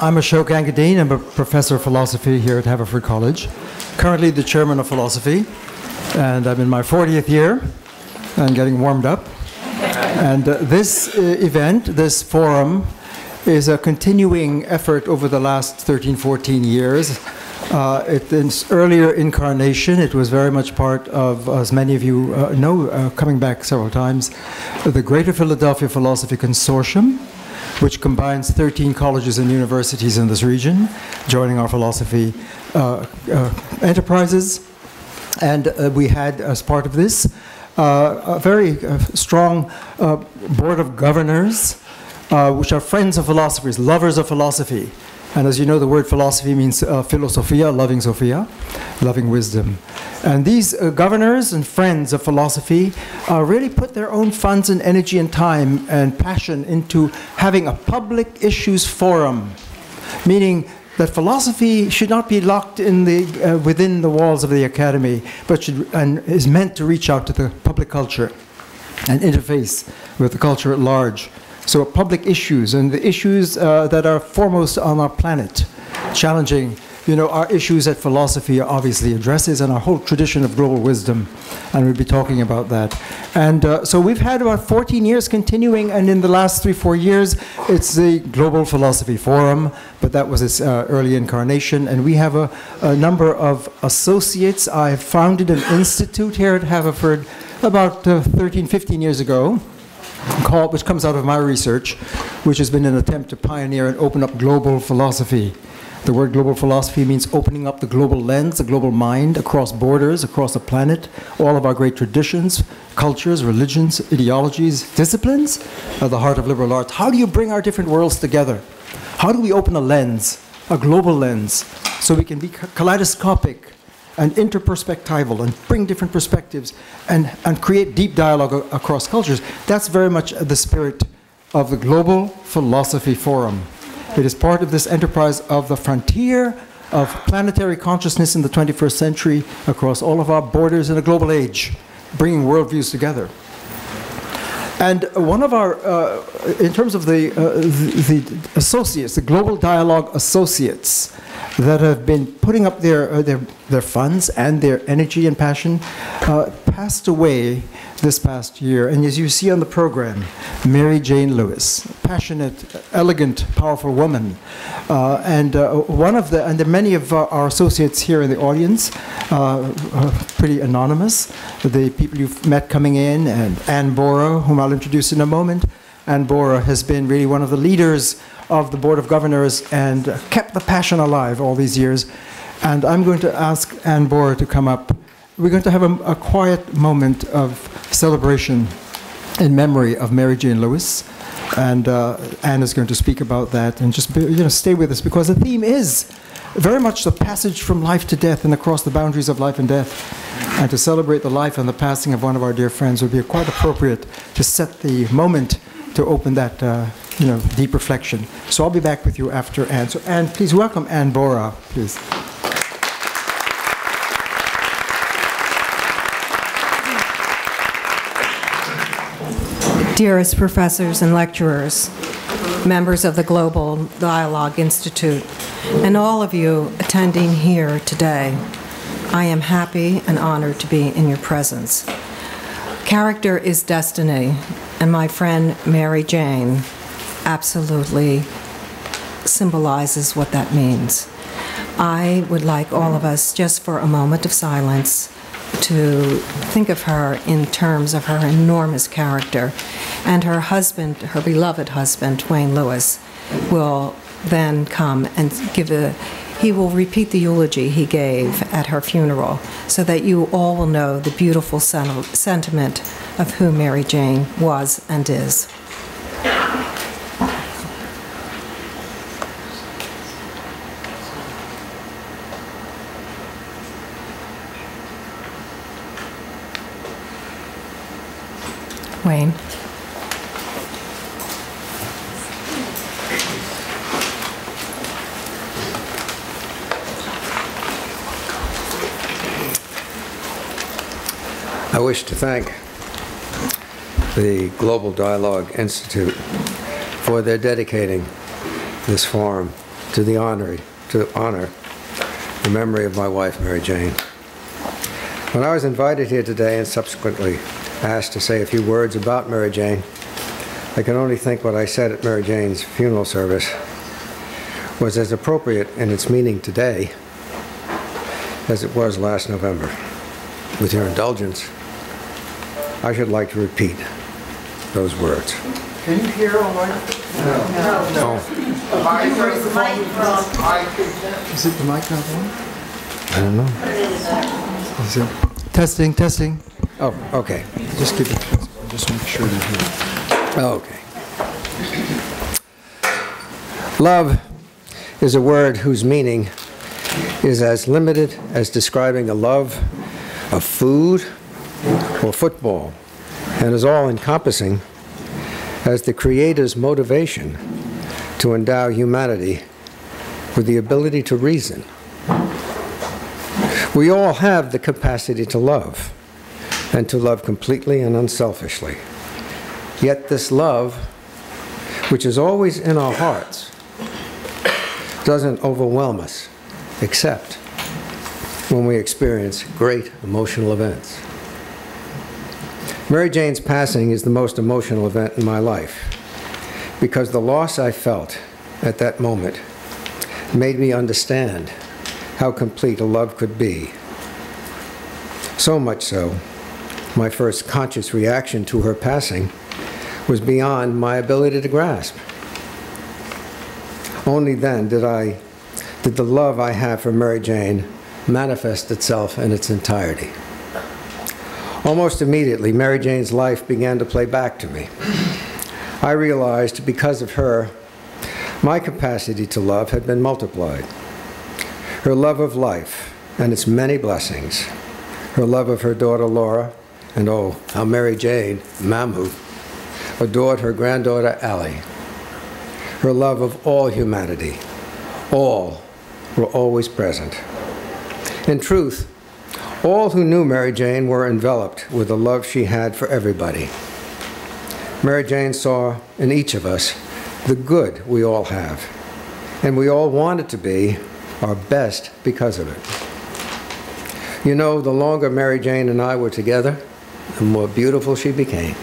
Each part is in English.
I'm Ashok. I'm a professor of philosophy here at Haverford College, currently the chairman of philosophy, and I'm in my 40th year and getting warmed up. And this event, this forum, is a continuing effort over the last 13, 14 years. In its earlier incarnation, it was very much part of, as many of you know, coming back several times, the Greater Philadelphia Philosophy Consortium, which combines 13 colleges and universities in this region, joining our philosophy enterprises. And we had, as part of this, a very strong board of governors, which are friends of philosophers, lovers of philosophy. And as you know, the word philosophy means philosophia, loving Sophia, loving wisdom. And these governors and friends of philosophy really put their own funds and energy and time and passion into having a public issues forum, meaning that philosophy should not be locked in the, within the walls of the academy, but is meant to reach out to the public culture and interface with the culture at large. So public issues, and the issues that are foremost on our planet, challenging, our issues that philosophy obviously addresses, and our whole tradition of global wisdom, and we'll be talking about that. And so we've had about 14 years continuing, and in the last 3-4 years, it's the Global Philosophy Forum, but that was its early incarnation, and we have a number of associates. I founded an institute here at Haverford about 13, 15 years ago, which comes out of my research, which has been an attempt to pioneer and open up global philosophy. The word global philosophy means opening up the global lens, the global mind, across borders, across the planet, all of our great traditions, cultures, religions, ideologies, disciplines, at the heart of liberal arts. How do you bring our different worlds together? How do we open a lens, a global lens, so we can be kaleidoscopic and interperspectival and bring different perspectives and create deep dialogue across cultures? That's very much the spirit of the Global Philosophy Forum. It is part of this enterprise of the frontier of planetary consciousness in the 21st century across all of our borders in a global age, bringing worldviews together. And one of our, in terms of the associates, the Global Dialogue Associates, that have been putting up their funds and their energy and passion, passed away this past year. And as you see on the program, Mary Jane Lewis, passionate, elegant, powerful woman, and many of our associates here in the audience, pretty anonymous. The people you've met coming in, and Ann Bora, whom I'll introduce in a moment. Ann Bora has been really one of the leaders of the Board of Governors and kept the passion alive all these years. And I'm going to ask Ann Bora to come up. We're going to have a quiet moment of celebration in memory of Mary Jane Lewis. And Ann is going to speak about that. And just stay with us, because the theme is very much the passage from life to death and across the boundaries of life and death. And to celebrate the life and the passing of one of our dear friends would be quite appropriate to set the moment to open that deep reflection. So I'll be back with you after Ann. So Ann, please welcome Ann Bora, please. Dearest professors and lecturers, members of the Global Dialogue Institute, and all of you attending here today, I am happy and honored to be in your presence. Character is destiny, and my friend Mary Jane absolutely symbolizes what that means. I would like all of us, just for a moment of silence, to think of her in terms of her enormous character. And her husband, her beloved husband, Wayne Lewis, will then come and he will repeat the eulogy he gave at her funeral, so that you all will know the beautiful sentiment of who Mary Jane was and is. Wayne. I wish to thank the Global Dialogue Institute for their dedicating this forum to honor the memory of my wife, Mary Jane. When I was invited here today and subsequently asked to say a few words about Mary Jane, I can only think what I said at Mary Jane's funeral service was as appropriate in its meaning today as it was last November. With your indulgence, I should like to repeat those words. Can you hear all right? No. Is it the mic not on? I don't know. Is it? Testing, testing. Oh, okay. Just keep it. Just make sure you hear it. Okay. Love is a word whose meaning is as limited as describing a love of food or football, and is all-encompassing as the Creator's motivation to endow humanity with the ability to reason. We all have the capacity to love, and to love completely and unselfishly. Yet this love, which is always in our hearts, doesn't overwhelm us, except when we experience great emotional events. Mary Jane's passing is the most emotional event in my life, because the loss I felt at that moment made me understand how complete a love could be. So much so, my first conscious reaction to her passing was beyond my ability to grasp. Only then did the love I have for Mary Jane manifest itself in its entirety. Almost immediately, Mary Jane's life began to play back to me. I realized because of her, my capacity to love had been multiplied. Her love of life and its many blessings, her love of her daughter Laura, and oh, how Mary Jane, Mamu, adored her granddaughter Allie. Her love of all humanity, all were always present. In truth, all who knew Mary Jane were enveloped with the love she had for everybody. Mary Jane saw in each of us the good we all have, and we all wanted to be our best because of it. You know, the longer Mary Jane and I were together, the more beautiful she became.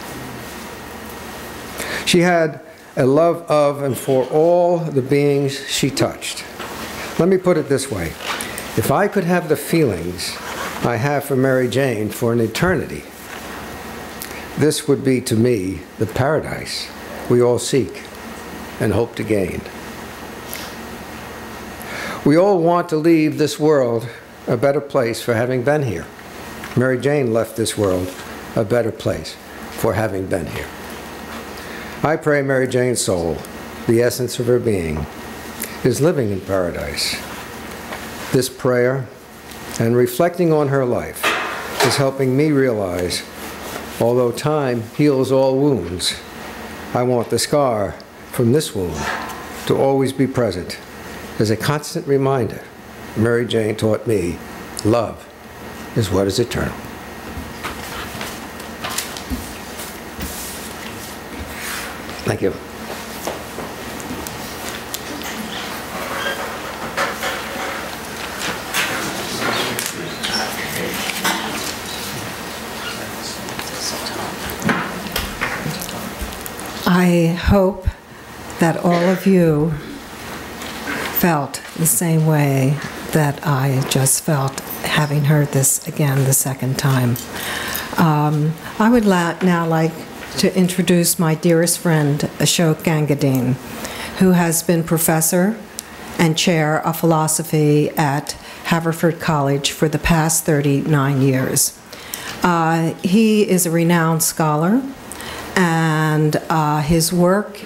She had a love of and for all the beings she touched. Let me put it this way. If I could have the feelings I have for Mary Jane for an eternity, this would be to me the paradise we all seek and hope to gain. We all want to leave this world a better place for having been here. Mary Jane left this world a better place for having been here. I pray Mary Jane's soul, the essence of her being, is living in paradise. This prayer and reflecting on her life is helping me realize, although time heals all wounds, I want the scar from this wound to always be present as a constant reminder. Mary Jane taught me, love is what is eternal. Thank you. I hope that all of you felt the same way that I just felt having heard this again the second time. I would now like to introduce my dearest friend, Ashok Gangadine, who has been professor and chair of philosophy at Haverford College for the past 39 years. He is a renowned scholar, and his work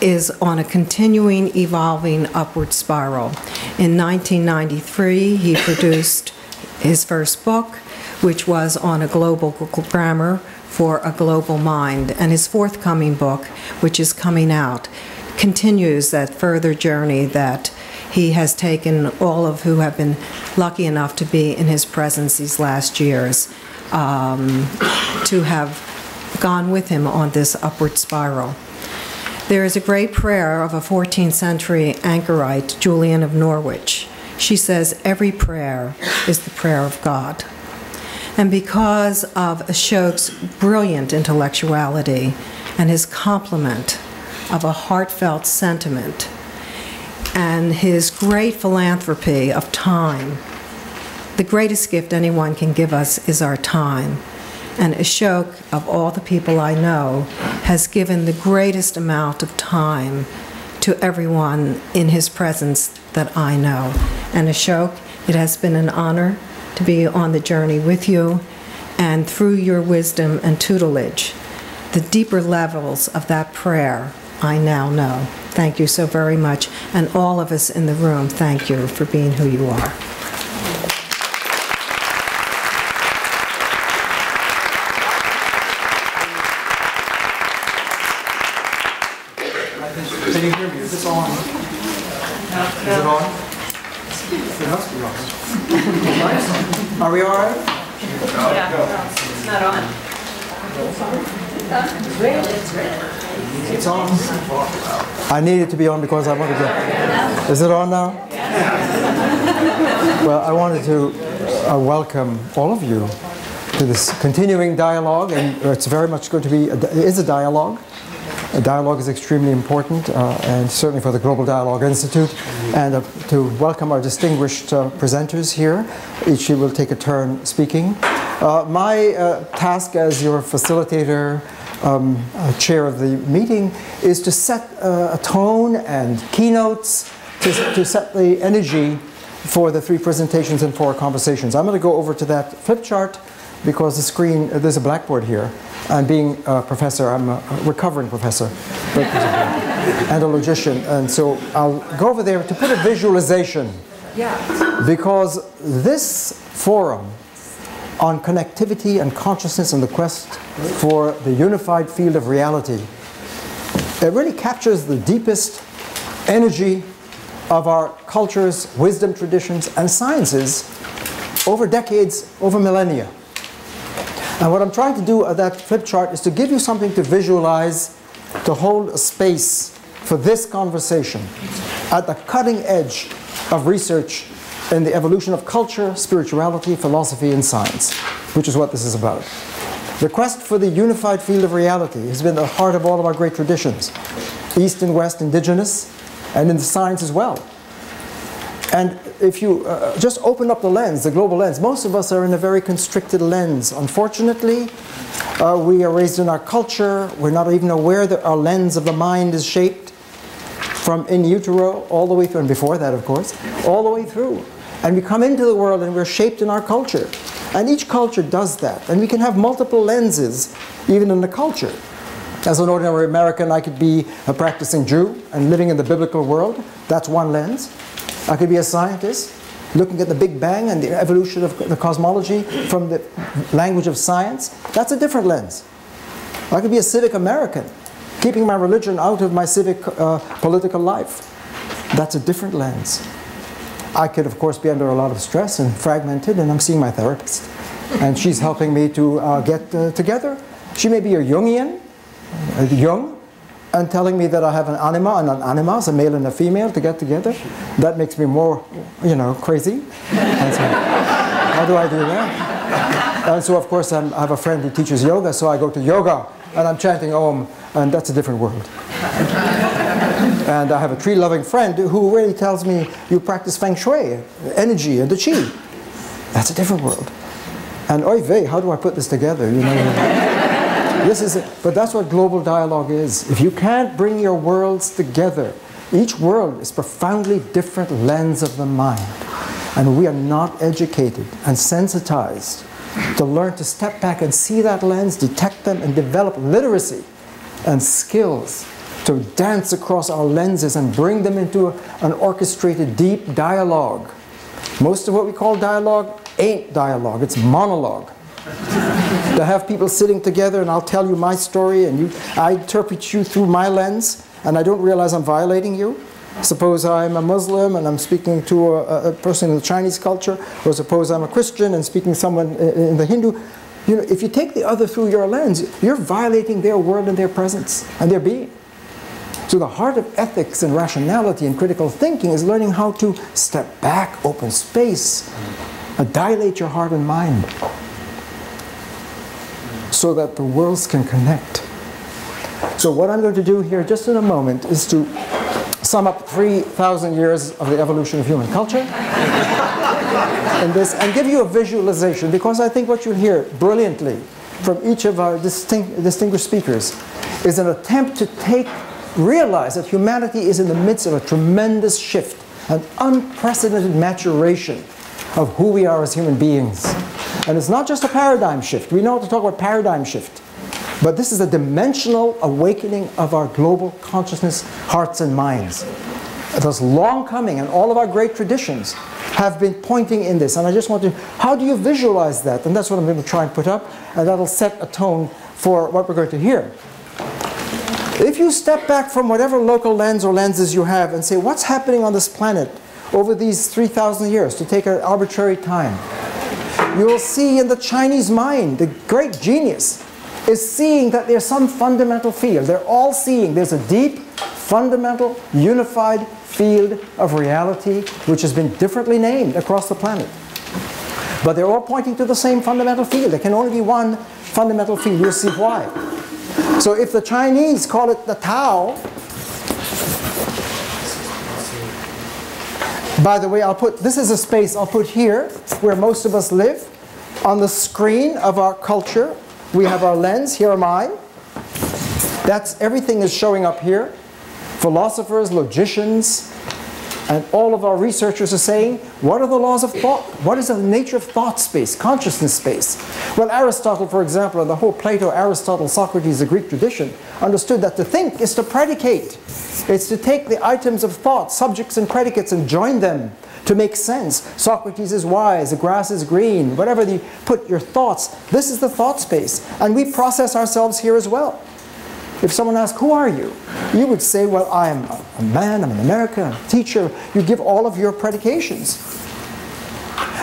is on a continuing, evolving upward spiral. In 1993, he produced his first book, which was on a global grammar for a global mind, and his forthcoming book, which is coming out, continues that further journey that he has taken all of who have been lucky enough to be in his presence these last years to have gone with him on this upward spiral. There is a great prayer of a 14th century anchorite, Julian of Norwich. She says, every prayer is the prayer of God. And because of Ashok's brilliant intellectuality and his complement of a heartfelt sentiment and his great philanthropy of time, the greatest gift anyone can give us is our time. And Ashok, of all the people I know, has given the greatest amount of time to everyone in his presence that I know. And Ashok, it has been an honor to be on the journey with you, and through your wisdom and tutelage, the deeper levels of that prayer I now know. Thank you so very much, and all of us in the room, thank you for being who you are. Can you hear me? Is this on? Is it on? It must be on. Are we all right? Yeah, it's not on. It's red. It's on. I need it to be on because I want to get... Is it on now? Well, I wanted to welcome all of you to this continuing dialogue, and it's very much going to be... It is a dialogue. A dialogue is extremely important, and certainly for the Global Dialogue Institute. And to welcome our distinguished presenters here. Each will take a turn speaking. My task as your facilitator, chair of the meeting, is to set a tone and keynotes to set the energy for the three presentations and four conversations. I'm going to go over to that flip chart because the screen, there's a blackboard here. And being a professor, I'm a recovering professor and a logician, and so I'll go over there to put a visualization. Because this forum on connectivity and consciousness and the quest for the unified field of reality, it really captures the deepest energy of our cultures, wisdom traditions, and sciences over decades, over millennia. And what I'm trying to do at that flip chart is to give you something to visualize, to hold a space for this conversation at the cutting edge of research in the evolution of culture, spirituality, philosophy, and science, which is what this is about. The quest for the unified field of reality has been the heart of all of our great traditions, East and West, indigenous, and in the science as well. And if you just open up the lens, the global lens, most of us are in a very constricted lens. Unfortunately, we are raised in our culture. We're not even aware that our lens of the mind is shaped from in utero all the way through, and before that, of course, all the way through. And we come into the world and we're shaped in our culture. And each culture does that. And we can have multiple lenses, even in the culture. As an ordinary American, I could be a practicing Jew and living in the biblical world. That's one lens. I could be a scientist, looking at the Big Bang and the evolution of the cosmology from the language of science. That's a different lens. I could be a civic American, keeping my religion out of my civic political life. That's a different lens. I could, of course, be under a lot of stress and fragmented, and I'm seeing my therapist. And she's helping me to get together. She may be a Jungian, Jung, and telling me that I have an anima and an animas, a male and a female, to get together. That makes me more, you know, crazy. And so, how do I do that? And so, of course, I have a friend who teaches yoga, so I go to yoga, and I'm chanting Om, and that's a different world. And I have a tree-loving friend who really tells me, you practice Feng Shui, energy, and the Qi. That's a different world. And oy vey, how do I put this together? You know? This is it. But that's what global dialogue is. If you can't bring your worlds together, each world is profoundly different lens of the mind. And we are not educated and sensitized to learn to step back and see that lens, detect them, and develop literacy and skills to dance across our lenses and bring them into an orchestrated, deep dialogue. Most of what we call dialogue ain't dialogue, it's monologue. To have people sitting together and I'll tell you my story and I interpret you through my lens and I don't realize I'm violating you. Suppose I'm a Muslim and I'm speaking to a person in the Chinese culture, or suppose I'm a Christian and speaking to someone in the Hindu. You know, if you take the other through your lens, you're violating their world and their presence and their being. So the heart of ethics and rationality and critical thinking is learning how to step back, open space, and dilate your heart and mind so that the worlds can connect. So what I'm going to do here just in a moment is to sum up 3,000 years of the evolution of human culture in this, and give you a visualization, because I think what you'll hear brilliantly from each of our distinguished speakers is an attempt to realize that humanity is in the midst of a tremendous shift, an unprecedented maturation of who we are as human beings. And it's not just a paradigm shift. We know how to talk about paradigm shift. But this is a dimensional awakening of our global consciousness, hearts and minds. It was long coming, and all of our great traditions have been pointing in this. And I just want to, how do you visualize that? And that's what I'm going to try and put up, and that'll set a tone for what we're going to hear. If you step back from whatever local lens or lenses you have and say, what's happening on this planet over these 3,000 years, to take an arbitrary time, you will see in the Chinese mind, the great genius is seeing that there's some fundamental field. They're all seeing there's a deep, fundamental, unified field of reality which has been differently named across the planet. But they're all pointing to the same fundamental field. There can only be one fundamental field. You'll see why. So if the Chinese call it the Tao, by the way, this is a space I'll put here where most of us live. On the screen of our culture, we have our lens. Here am I. That's everything is showing up here. Philosophers, logicians, and all of our researchers are saying, what are the laws of thought? What is the nature of thought space, consciousness space? Well, Aristotle, for example, and the whole Plato, Aristotle, Socrates, the Greek tradition, understood that to think is to predicate. It's to take the items of thought, subjects and predicates, and join them to make sense. Socrates is wise, the grass is green, whatever you put your thoughts, this is the thought space. And we process ourselves here as well. If someone asks, who are you? You would say, well, I am a man, I'm an American, I'm a teacher. You give all of your predications.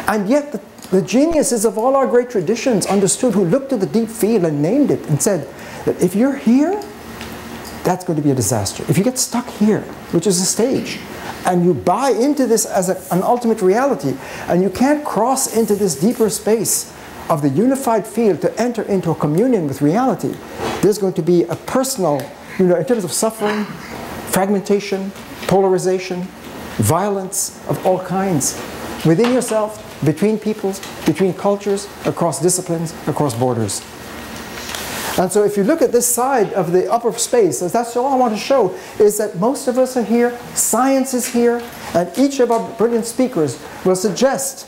And yet the geniuses of all our great traditions understood, who looked at the deep field and named it and said that if you're here, that's going to be a disaster. If you get stuck here, which is a stage, and you buy into this as an ultimate reality, and you can't cross into this deeper space of the unified field to enter into a communion with reality, there's going to be a personal, in terms of suffering, fragmentation, polarization, violence of all kinds, within yourself, between peoples, between cultures, across disciplines, across borders. And so if you look at this side of the upper space, that's all I want to show, is that most of us are here, science is here, and each of our brilliant speakers will suggest,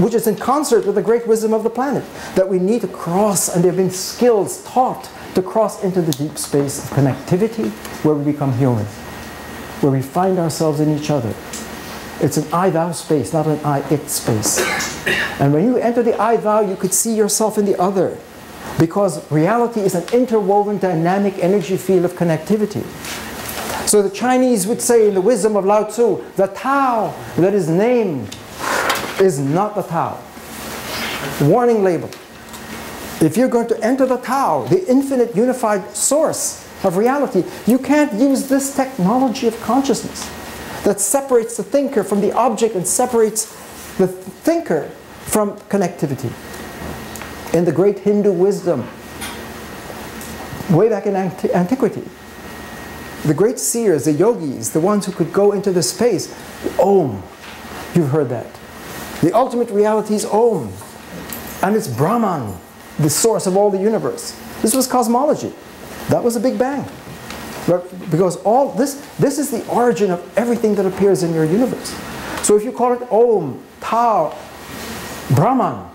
which is in concert with the great wisdom of the planet, that we need to cross, and there have been skills taught to cross into the deep space of connectivity, where we become human, where we find ourselves in each other. It's an I-thou space, not an I-it space. And when you enter the I-thou, you could see yourself in the other, because reality is an interwoven dynamic energy field of connectivity. So the Chinese would say in the wisdom of Lao Tzu, the Tao that is named is not the Tao. Warning label. If you're going to enter the Tao, the infinite unified source of reality, you can't use this technology of consciousness that separates the thinker from the object and separates the thinker from connectivity. In the great Hindu wisdom, way back in antiquity, the great seers, the yogis, the ones who could go into the space, Om, you've heard that. The ultimate reality is Om, and it's Brahman, the source of all the universe. This was cosmology. That was a Big Bang. Because all this is the origin of everything that appears in your universe. So if you call it Om, Tao, Brahman,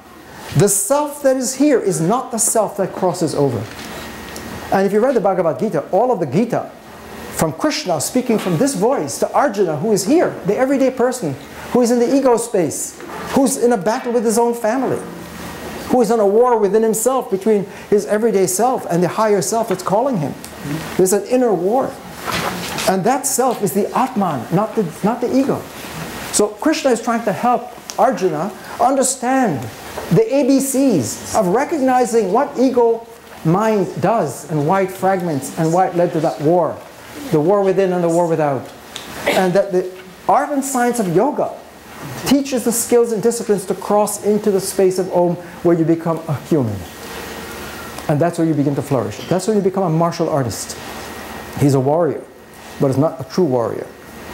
the self that is here is not the self that crosses over. And if you read the Bhagavad Gita, all of the Gita, from Krishna speaking from this voice to Arjuna, who is here, the everyday person, who is in the ego space, who's in a battle with his own family, who is in a war within himself between his everyday self and the higher self that's calling him. There's an inner war. And that self is the Atman, not the ego. So Krishna is trying to help Arjuna understand the ABCs of recognizing what ego mind does and why it fragments and why it led to that war the war within and the war without. And that the art and science of yoga teaches the skills and disciplines to cross into the space of Om, where you become a human. And that's where you begin to flourish. That's when you become a martial artist. He's a warrior, but he's not a true warrior.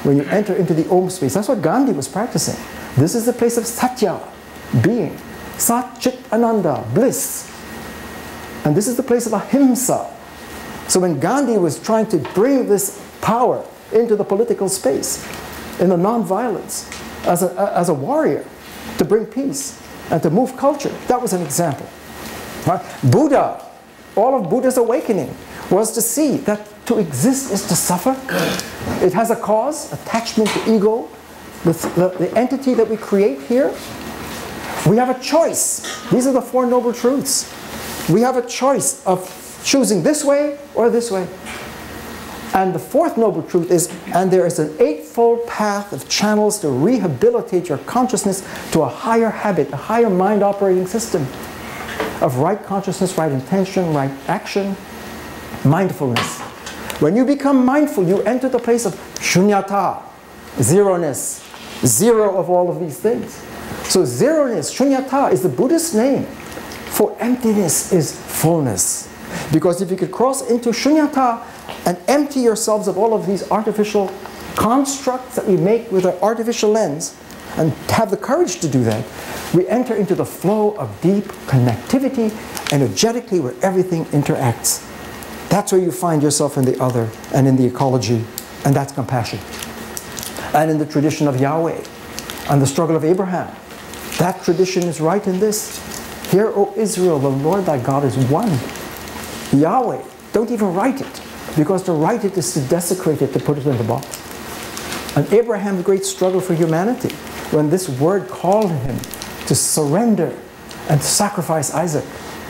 When you enter into the Om space, that's what Gandhi was practicing. This is the place of Satya, being. Sat Chit Ananda, bliss. And this is the place of Ahimsa. So when Gandhi was trying to bring this power into the political space, in the non-violence, as a warrior, to bring peace and to move culture, that was an example. Right? Buddha, all of Buddha's awakening was to see that to exist is to suffer. It has a cause, attachment to ego, the entity that we create here. We have a choice. These are the Four Noble Truths. We have a choice of choosing this way or this way. And the fourth noble truth is, and there is an eightfold path of channels to rehabilitate your consciousness to a higher habit, a higher mind operating system of right consciousness, right intention, right action, mindfulness. When you become mindful, you enter the place of shunyata, zeroness, zero of all of these things. So zeroness, shunyata, is the Buddhist name for emptiness is fullness. Because if you could cross into shunyata and empty yourselves of all of these artificial constructs that we make with our artificial lens, and have the courage to do that, we enter into the flow of deep connectivity energetically where everything interacts. That's where you find yourself in the other and in the ecology, and that's compassion. And in the tradition of Yahweh and the struggle of Abraham, that tradition is right in this. Hear, O Israel, the Lord thy God is one. Yahweh, don't even write it, because to write it is to desecrate it, to put it in the box. And Abraham's great struggle for humanity, when this word called him to surrender and to sacrifice Isaac.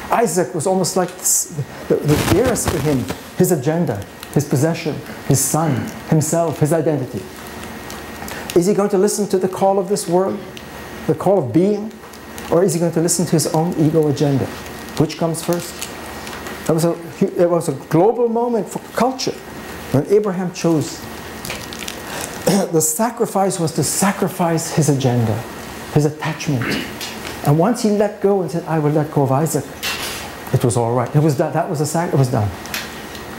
Isaac was almost like the dearest to him, his agenda, his possession, his son, himself, his identity. Is he going to listen to the call of this world, the call of being, or is he going to listen to his own ego agenda? Which comes first? It was a global moment for culture when Abraham chose. The sacrifice was to sacrifice his agenda, his attachment. And once he let go and said, I will let go of Isaac, it was all right. It was done. That was it was done.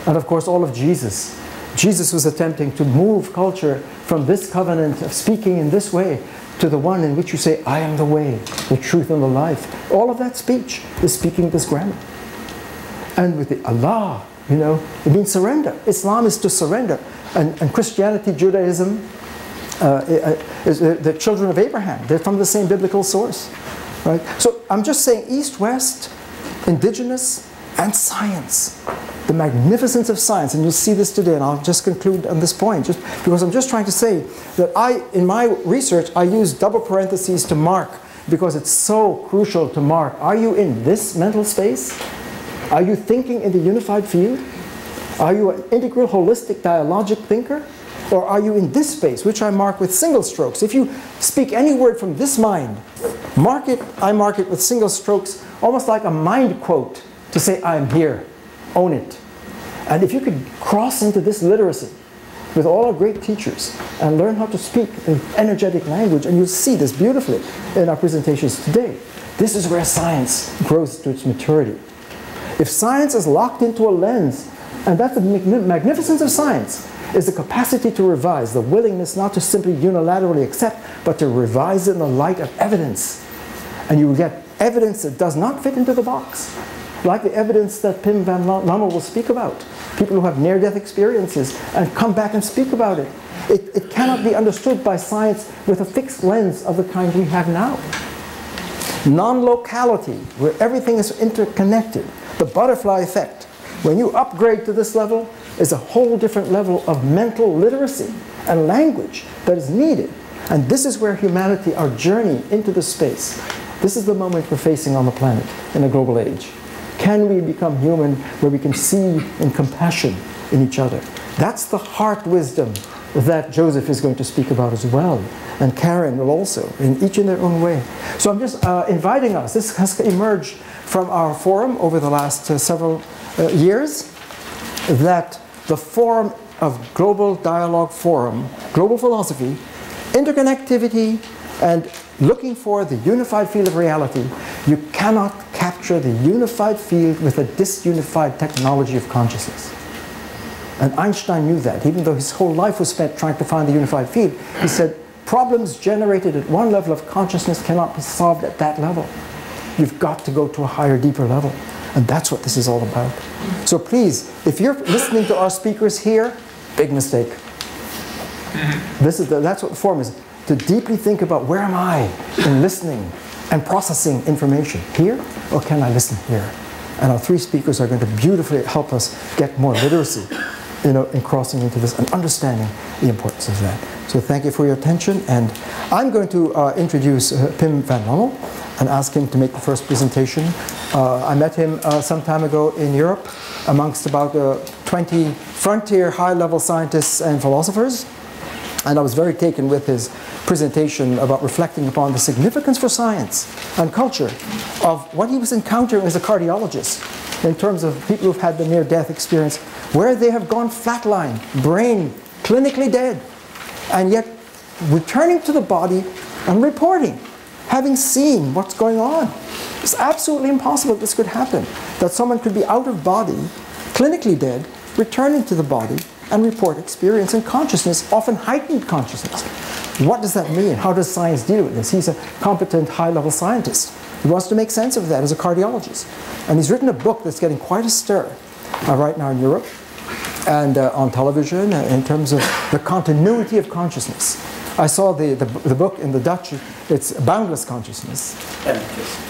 And of course, all of Jesus. Jesus was attempting to move culture from this covenant of speaking in this way to the one in which you say, I am the way, the truth, and the life. All of that speech is speaking this grammar. And with the Allah, you know, it means surrender. Islam is to surrender. And Christianity, Judaism, is the children of Abraham. They're from the same biblical source. Right? So I'm just saying East, West, indigenous, and science. The magnificence of science, and you'll see this today, and I'll just conclude on this point, just because I'm just trying to say that in my research, I use double parentheses to mark, because it's so crucial to mark. Are you in this mental space? Are you thinking in the unified field? Are you an integral, holistic, dialogic thinker? Or are you in this space, which I mark with single strokes? If you speak any word from this mind, I mark it with single strokes, almost like a mind quote, to say, I'm here, own it. And if you could cross into this literacy with all our great teachers and learn how to speak in energetic language, and you'll see this beautifully in our presentations today, this is where science grows to its maturity. If science is locked into a lens, and that's the magnificence of science, is the capacity to revise, the willingness not to simply unilaterally accept, but to revise in the light of evidence. And you will get evidence that does not fit into the box, like the evidence that Pim van Lommel will speak about. People who have near-death experiences and come back and speak about it. It cannot be understood by science with a fixed lens of the kind we have now. Non-locality, where everything is interconnected. The butterfly effect. When you upgrade to this level, is a whole different level of mental literacy and language that is needed. And this is where humanity, our journey into the space, this is the moment we're facing on the planet in a global age. Can we become human where we can see in compassion in each other? That's the heart wisdom that Joseph is going to speak about as well. And Karen will also, in each in their own way. So I'm just inviting us. This has emerged from our forum over the last several years, that the forum of global dialogue forum, global philosophy, interconnectivity, and looking for the unified field of reality, you cannot capture the unified field with a disunified technology of consciousness. And Einstein knew that, even though his whole life was spent trying to find the unified field. He said, problems generated at one level of consciousness cannot be solved at that level. You've got to go to a higher, deeper level. And that's what this is all about. So please, if you're listening to our speakers here, big mistake. That's what the forum is. To deeply think about, where am I in listening and processing information? Here, or can I listen here? And our three speakers are going to beautifully help us get more literacy, in crossing into this and understanding the importance of that. So thank you for your attention. And I'm going to introduce Pim van Lommel and ask him to make the first presentation. I met him some time ago in Europe amongst about 20 frontier high-level scientists and philosophers. And I was very taken with his presentation about reflecting upon the significance for science and culture of what he was encountering as a cardiologist in terms of people who've had the near-death experience, where they have gone flatline, brain clinically dead, and yet returning to the body and reporting, having seen what's going on. It's absolutely impossible this could happen, that someone could be out of body, clinically dead, returning to the body, and report experience and consciousness, often heightened consciousness. What does that mean? How does science deal with this? He's a competent, high-level scientist. He wants to make sense of that as a cardiologist. And he's written a book that's getting quite a stir right now in Europe and on television in terms of the continuity of consciousness. I saw the book in the Dutch. It's Boundless Consciousness.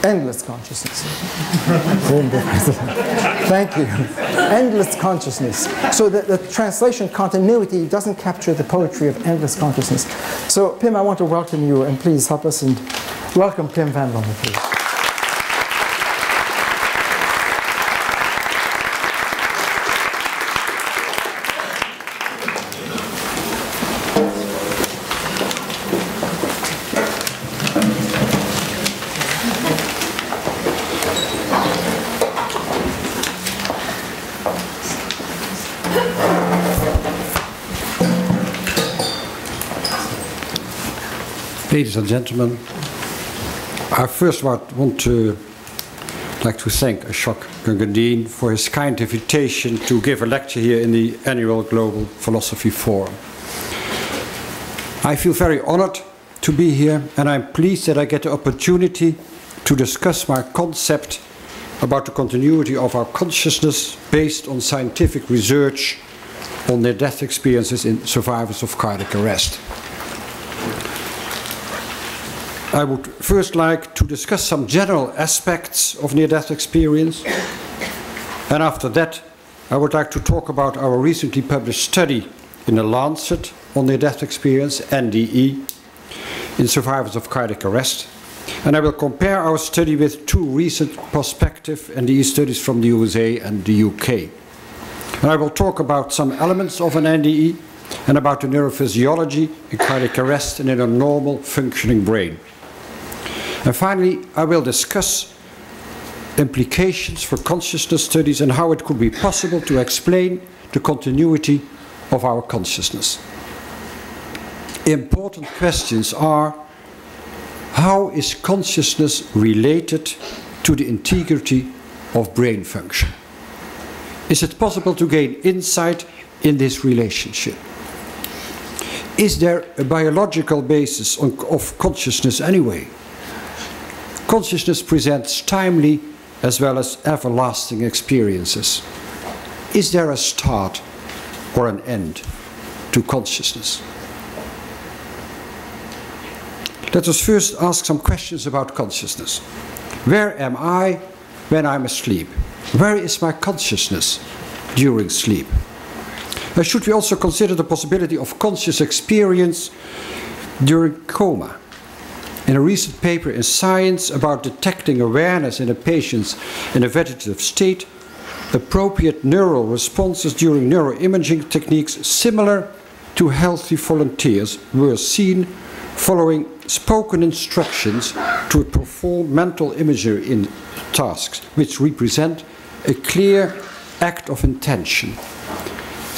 Endless consciousness. Thank you. Endless consciousness. So the translation, continuity, doesn't capture the poetry of endless consciousness. So Pim, I want to welcome you, and please help us and welcome Pim van Lommel, please. Ladies and gentlemen, I first want to thank Ashok for his kind invitation to give a lecture here in the annual Global Philosophy Forum. I feel very honored to be here, and I'm pleased that I get the opportunity to discuss my concept about the continuity of our consciousness based on scientific research on near-death experiences in survivors of cardiac arrest. I would first like to discuss some general aspects of near-death experience, and after that I would like to talk about our recently published study in The Lancet on near-death experience, NDE, in survivors of cardiac arrest, and I will compare our study with two recent prospective NDE studies from the USA and the UK. And I will talk about some elements of an NDE and about the neurophysiology in cardiac arrest and in a normal functioning brain. And finally, I will discuss implications for consciousness studies and how it could be possible to explain the continuity of our consciousness. Important questions are: how is consciousness related to the integrity of brain function? Is it possible to gain insight in this relationship? Is there a biological basis of consciousness anyway? Consciousness presents timely as well as everlasting experiences. Is there a start or an end to consciousness? Let us first ask some questions about consciousness. Where am I when I'm asleep? Where is my consciousness during sleep? Should we also consider the possibility of conscious experience during coma? In a recent paper in Science about detecting awareness in a patient in a vegetative state, appropriate neural responses during neuroimaging techniques similar to healthy volunteers were seen following spoken instructions to perform mental imagery in tasks, which represent a clear act of intention.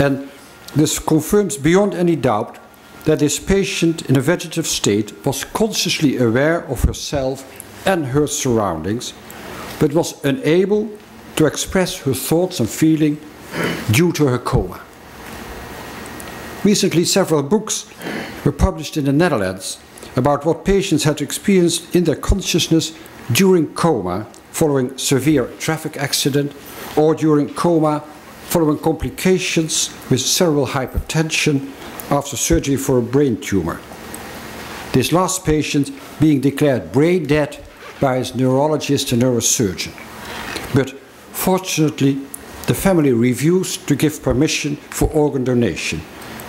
And this confirms beyond any doubt that this patient in a vegetative state was consciously aware of herself and her surroundings, but was unable to express her thoughts and feelings due to her coma. Recently, several books were published in the Netherlands about what patients had experienced in their consciousness during coma following severe traffic accident, or during coma following complications with cerebral hypertension after surgery for a brain tumor. This last patient being declared brain dead by his neurologist and neurosurgeon. But fortunately, the family refused to give permission for organ donation,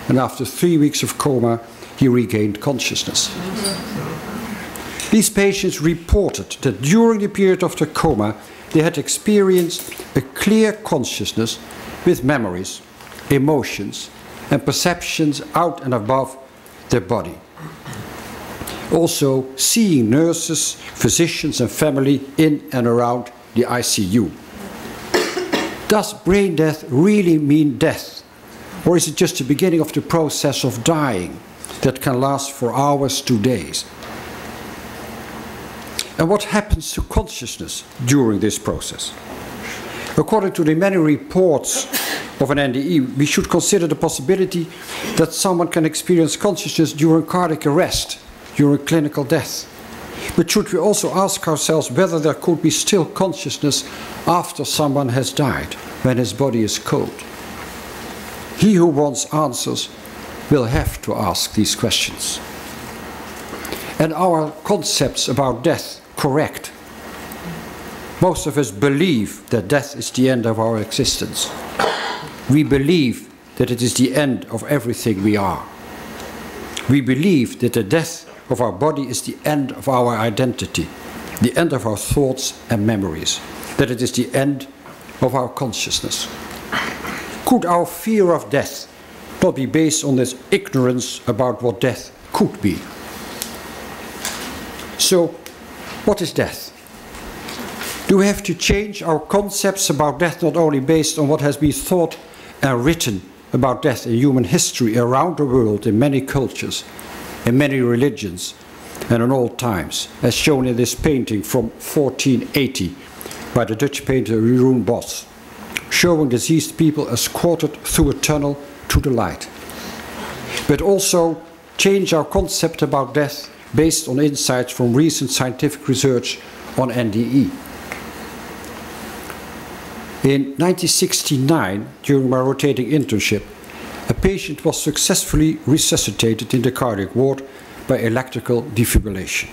and after 3 weeks of coma, he regained consciousness. These patients reported that during the period of their coma, they had experienced a clear consciousness with memories, emotions, and perceptions out and above their body. Also, seeing nurses, physicians, and family in and around the ICU. Does brain death really mean death? Or is it just the beginning of the process of dying that can last for hours to days? And what happens to consciousness during this process? According to the many reports of an NDE, we should consider the possibility that someone can experience consciousness during cardiac arrest, during clinical death. But should we also ask ourselves whether there could be still consciousness after someone has died, when his body is cold? He who wants answers will have to ask these questions. And our concepts about death correct? Most of us believe that death is the end of our existence. We believe that it is the end of everything we are. We believe that the death of our body is the end of our identity, the end of our thoughts and memories, that it is the end of our consciousness. Could our fear of death not be based on this ignorance about what death could be? So, what is death? Do we have to change our concepts about death not only based on what has been thought and written about death in human history around the world, in many cultures, in many religions, and in all times, as shown in this painting from 1480 by the Dutch painter Jeroen Bos, showing deceased people escorted through a tunnel to the light. But also change our concept about death based on insights from recent scientific research on NDE. In 1969, during my rotating internship, a patient was successfully resuscitated in the cardiac ward by electrical defibrillation.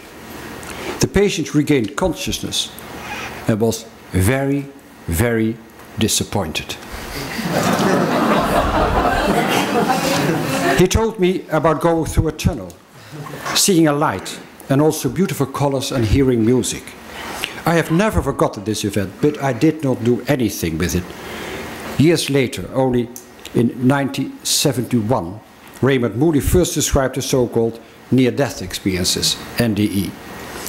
The patient regained consciousness and was very, very disappointed. He told me about going through a tunnel, seeing a light, and also beautiful colors and hearing music. I have never forgotten this event, but I did not do anything with it. Years later, only in 1971, Raymond Moody first described the so-called near-death experiences, NDE.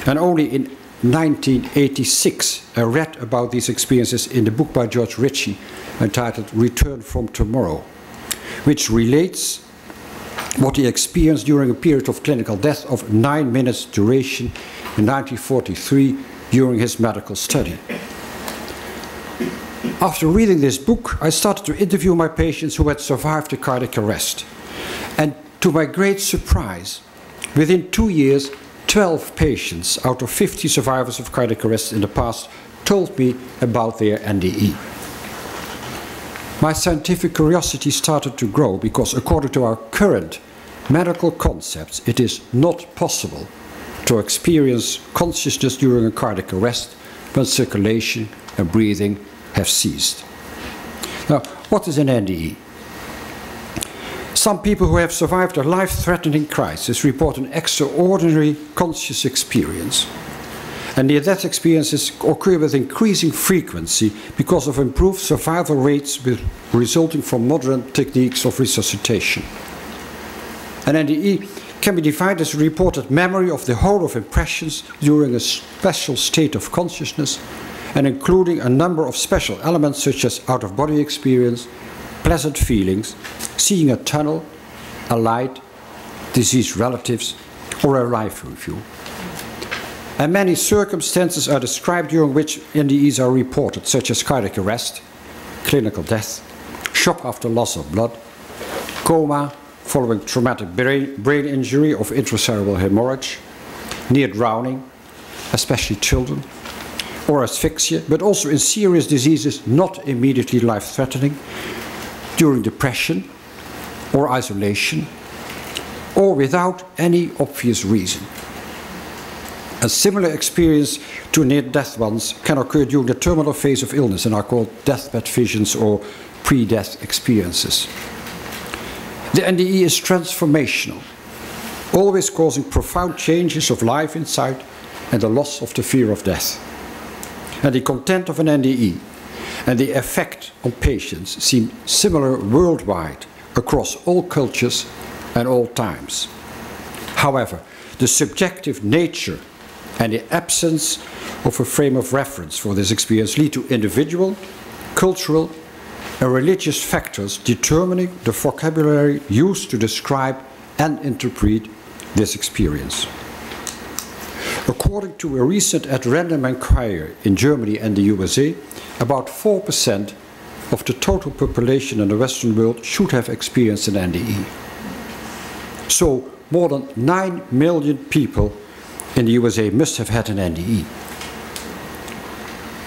And only in 1986, I read about these experiences in the book by George Ritchie entitled Return from Tomorrow, which relates what he experienced during a period of clinical death of 9 minutes duration in 1943 during his medical study. After reading this book, I started to interview my patients who had survived a cardiac arrest. And to my great surprise, within 2 years, 12 patients out of 50 survivors of cardiac arrest in the past told me about their NDE. My scientific curiosity started to grow because, according to our current medical concepts, it is not possible to experience consciousness during a cardiac arrest when circulation and breathing have ceased. Now, what is an NDE? Some people who have survived a life-threatening crisis report an extraordinary conscious experience. And near-death experiences occur with increasing frequency because of improved survival rates resulting from modern techniques of resuscitation. An NDE can be defined as a reported memory of the whole of impressions during a special state of consciousness, and including a number of special elements such as out-of-body experience, pleasant feelings, seeing a tunnel, a light, deceased relatives, or a life review. And many circumstances are described during which NDEs are reported, such as cardiac arrest, clinical death, shock after loss of blood, coma following traumatic brain injury of intracerebral hemorrhage, near drowning, especially children, or asphyxia, but also in serious diseases not immediately life-threatening, during depression or isolation, or without any obvious reason. A similar experience to near-death ones can occur during the terminal phase of illness and are called deathbed visions or pre-death experiences. The NDE is transformational, always causing profound changes of life inside and the loss of the fear of death. And the content of an NDE and the effect on patients seem similar worldwide across all cultures and all times. However, the subjective nature and the absence of a frame of reference for this experience lead to individual, cultural, and religious factors determining the vocabulary used to describe and interpret this experience. According to a recent at-random inquiry in Germany and the USA, about 4% of the total population in the Western world should have experienced an NDE. So, more than 9 million people in the USA must have had an NDE.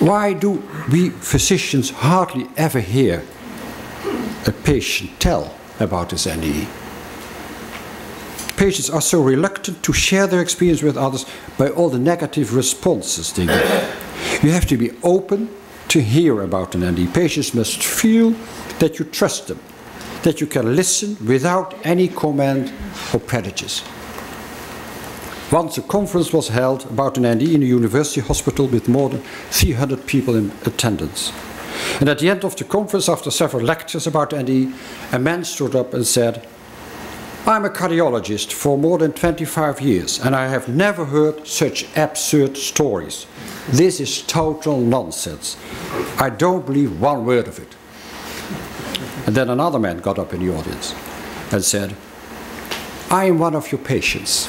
Why do we physicians hardly ever hear a patient tell about his NDE? Patients are so reluctant to share their experience with others by all the negative responses they get. You have to be open to hear about an NDE. Patients must feel that you trust them, that you can listen without any comment or prejudice. Once a conference was held about an NDE in a university hospital with more than 300 people in attendance. And at the end of the conference, after several lectures about NDE, a man stood up and said, "I'm a cardiologist for more than 25 years and I have never heard such absurd stories. This is total nonsense. I don't believe one word of it." And then another man got up in the audience and said, "I am one of your patients.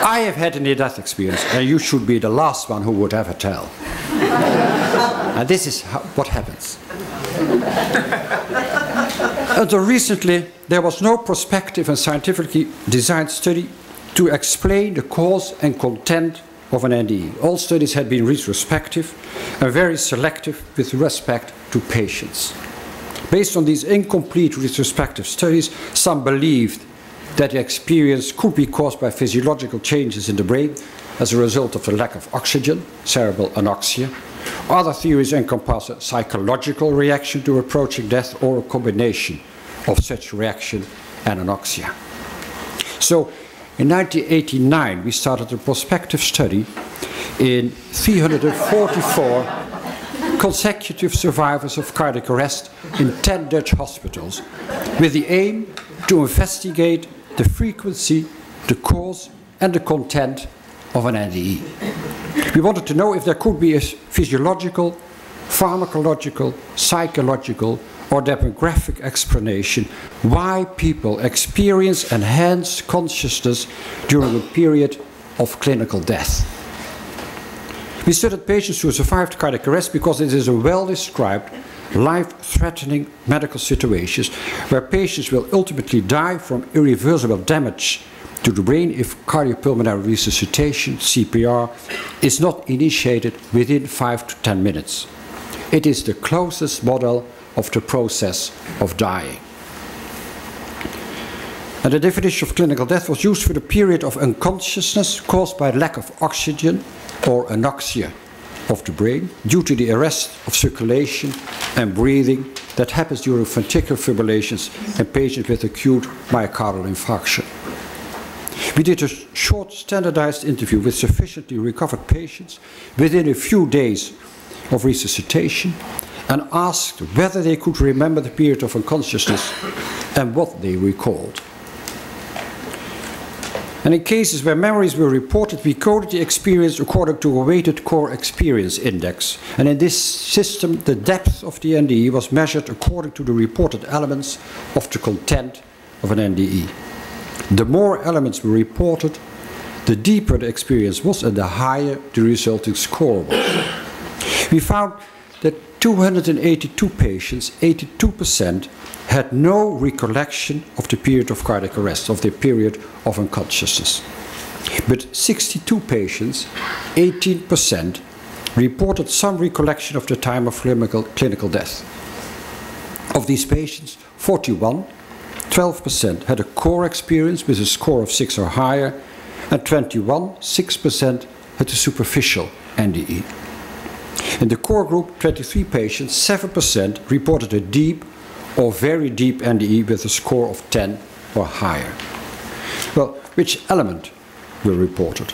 I have had a near-death experience and you should be the last one who would ever tell." And this is what happens. Until recently, there was no prospective and scientifically designed study to explain the cause and content of an NDE. All studies had been retrospective and very selective with respect to patients. Based on these incomplete retrospective studies, some believed that the experience could be caused by physiological changes in the brain as a result of the lack of oxygen, cerebral anoxia. Other theories encompass a psychological reaction to approaching death or a combination of such reaction and anoxia. So, in 1989, we started a prospective study in 344 consecutive survivors of cardiac arrest in 10 Dutch hospitals with the aim to investigate the frequency, the cause, and the content of an NDE. We wanted to know if there could be a physiological, pharmacological, psychological, or demographic explanation why people experience enhanced consciousness during a period of clinical death. We studied patients who survived cardiac arrest because it is a well-described, life-threatening medical situation where patients will ultimately die from irreversible damage to the brain if cardiopulmonary resuscitation, CPR, is not initiated within 5 to 10 minutes. It is the closest model of the process of dying. And the definition of clinical death was used for the period of unconsciousness caused by lack of oxygen or anoxia of the brain due to the arrest of circulation and breathing that happens during ventricular fibrillations in patients with acute myocardial infarction. We did a short standardized interview with sufficiently recovered patients within a few days of resuscitation and asked whether they could remember the period of unconsciousness and what they recalled. And in cases where memories were reported, we coded the experience according to a weighted core experience index. And in this system, the depth of the NDE was measured according to the reported elements of the content of an NDE. The more elements were reported, the deeper the experience was and the higher the resulting score was. We found that 282 patients, 82%, had no recollection of the period of cardiac arrest, of the period of unconsciousness. But 62 patients, 18%, reported some recollection of the time of clinical death. Of these patients, 41, 12%, had a core experience with a score of 6 or higher, and 21, 6%, had a superficial NDE. In the core group, 23 patients, 7%, reported a deep or very deep NDE with a score of 10 or higher. Well, which element were reported?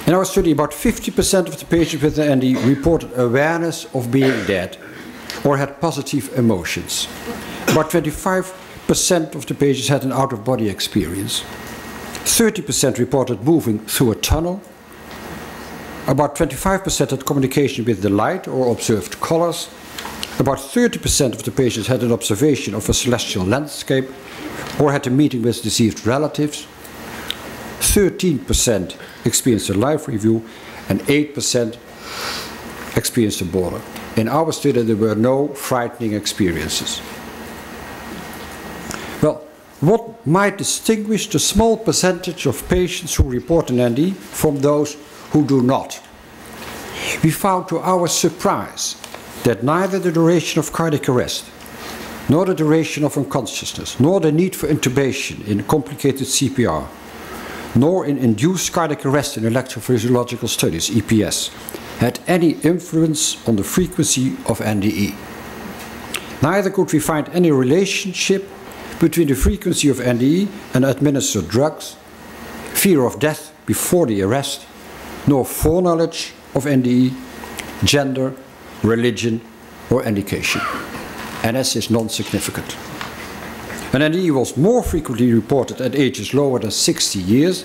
In our study, about 50% of the patients with the NDE reported awareness of being dead or had positive emotions. About 25% of the patients had an out-of-body experience. 30% reported moving through a tunnel. About 25% had communication with the light or observed colors. About 30% of the patients had an observation of a celestial landscape or had a meeting with deceased relatives. 13% experienced a live review and 8% experienced a border. In our study, there were no frightening experiences. Well, what might distinguish the small percentage of patients who report an NDE from those who do not? We found to our surprise that neither the duration of cardiac arrest, nor the duration of unconsciousness, nor the need for intubation in complicated CPR, nor in induced cardiac arrest in electrophysiological studies, EPS, had any influence on the frequency of NDE. Neither could we find any relationship between the frequency of NDE and administered drugs, fear of death before the arrest, nor foreknowledge of NDE, gender, religion, or indication. NS is non-significant. An NDE was more frequently reported at ages lower than 60 years,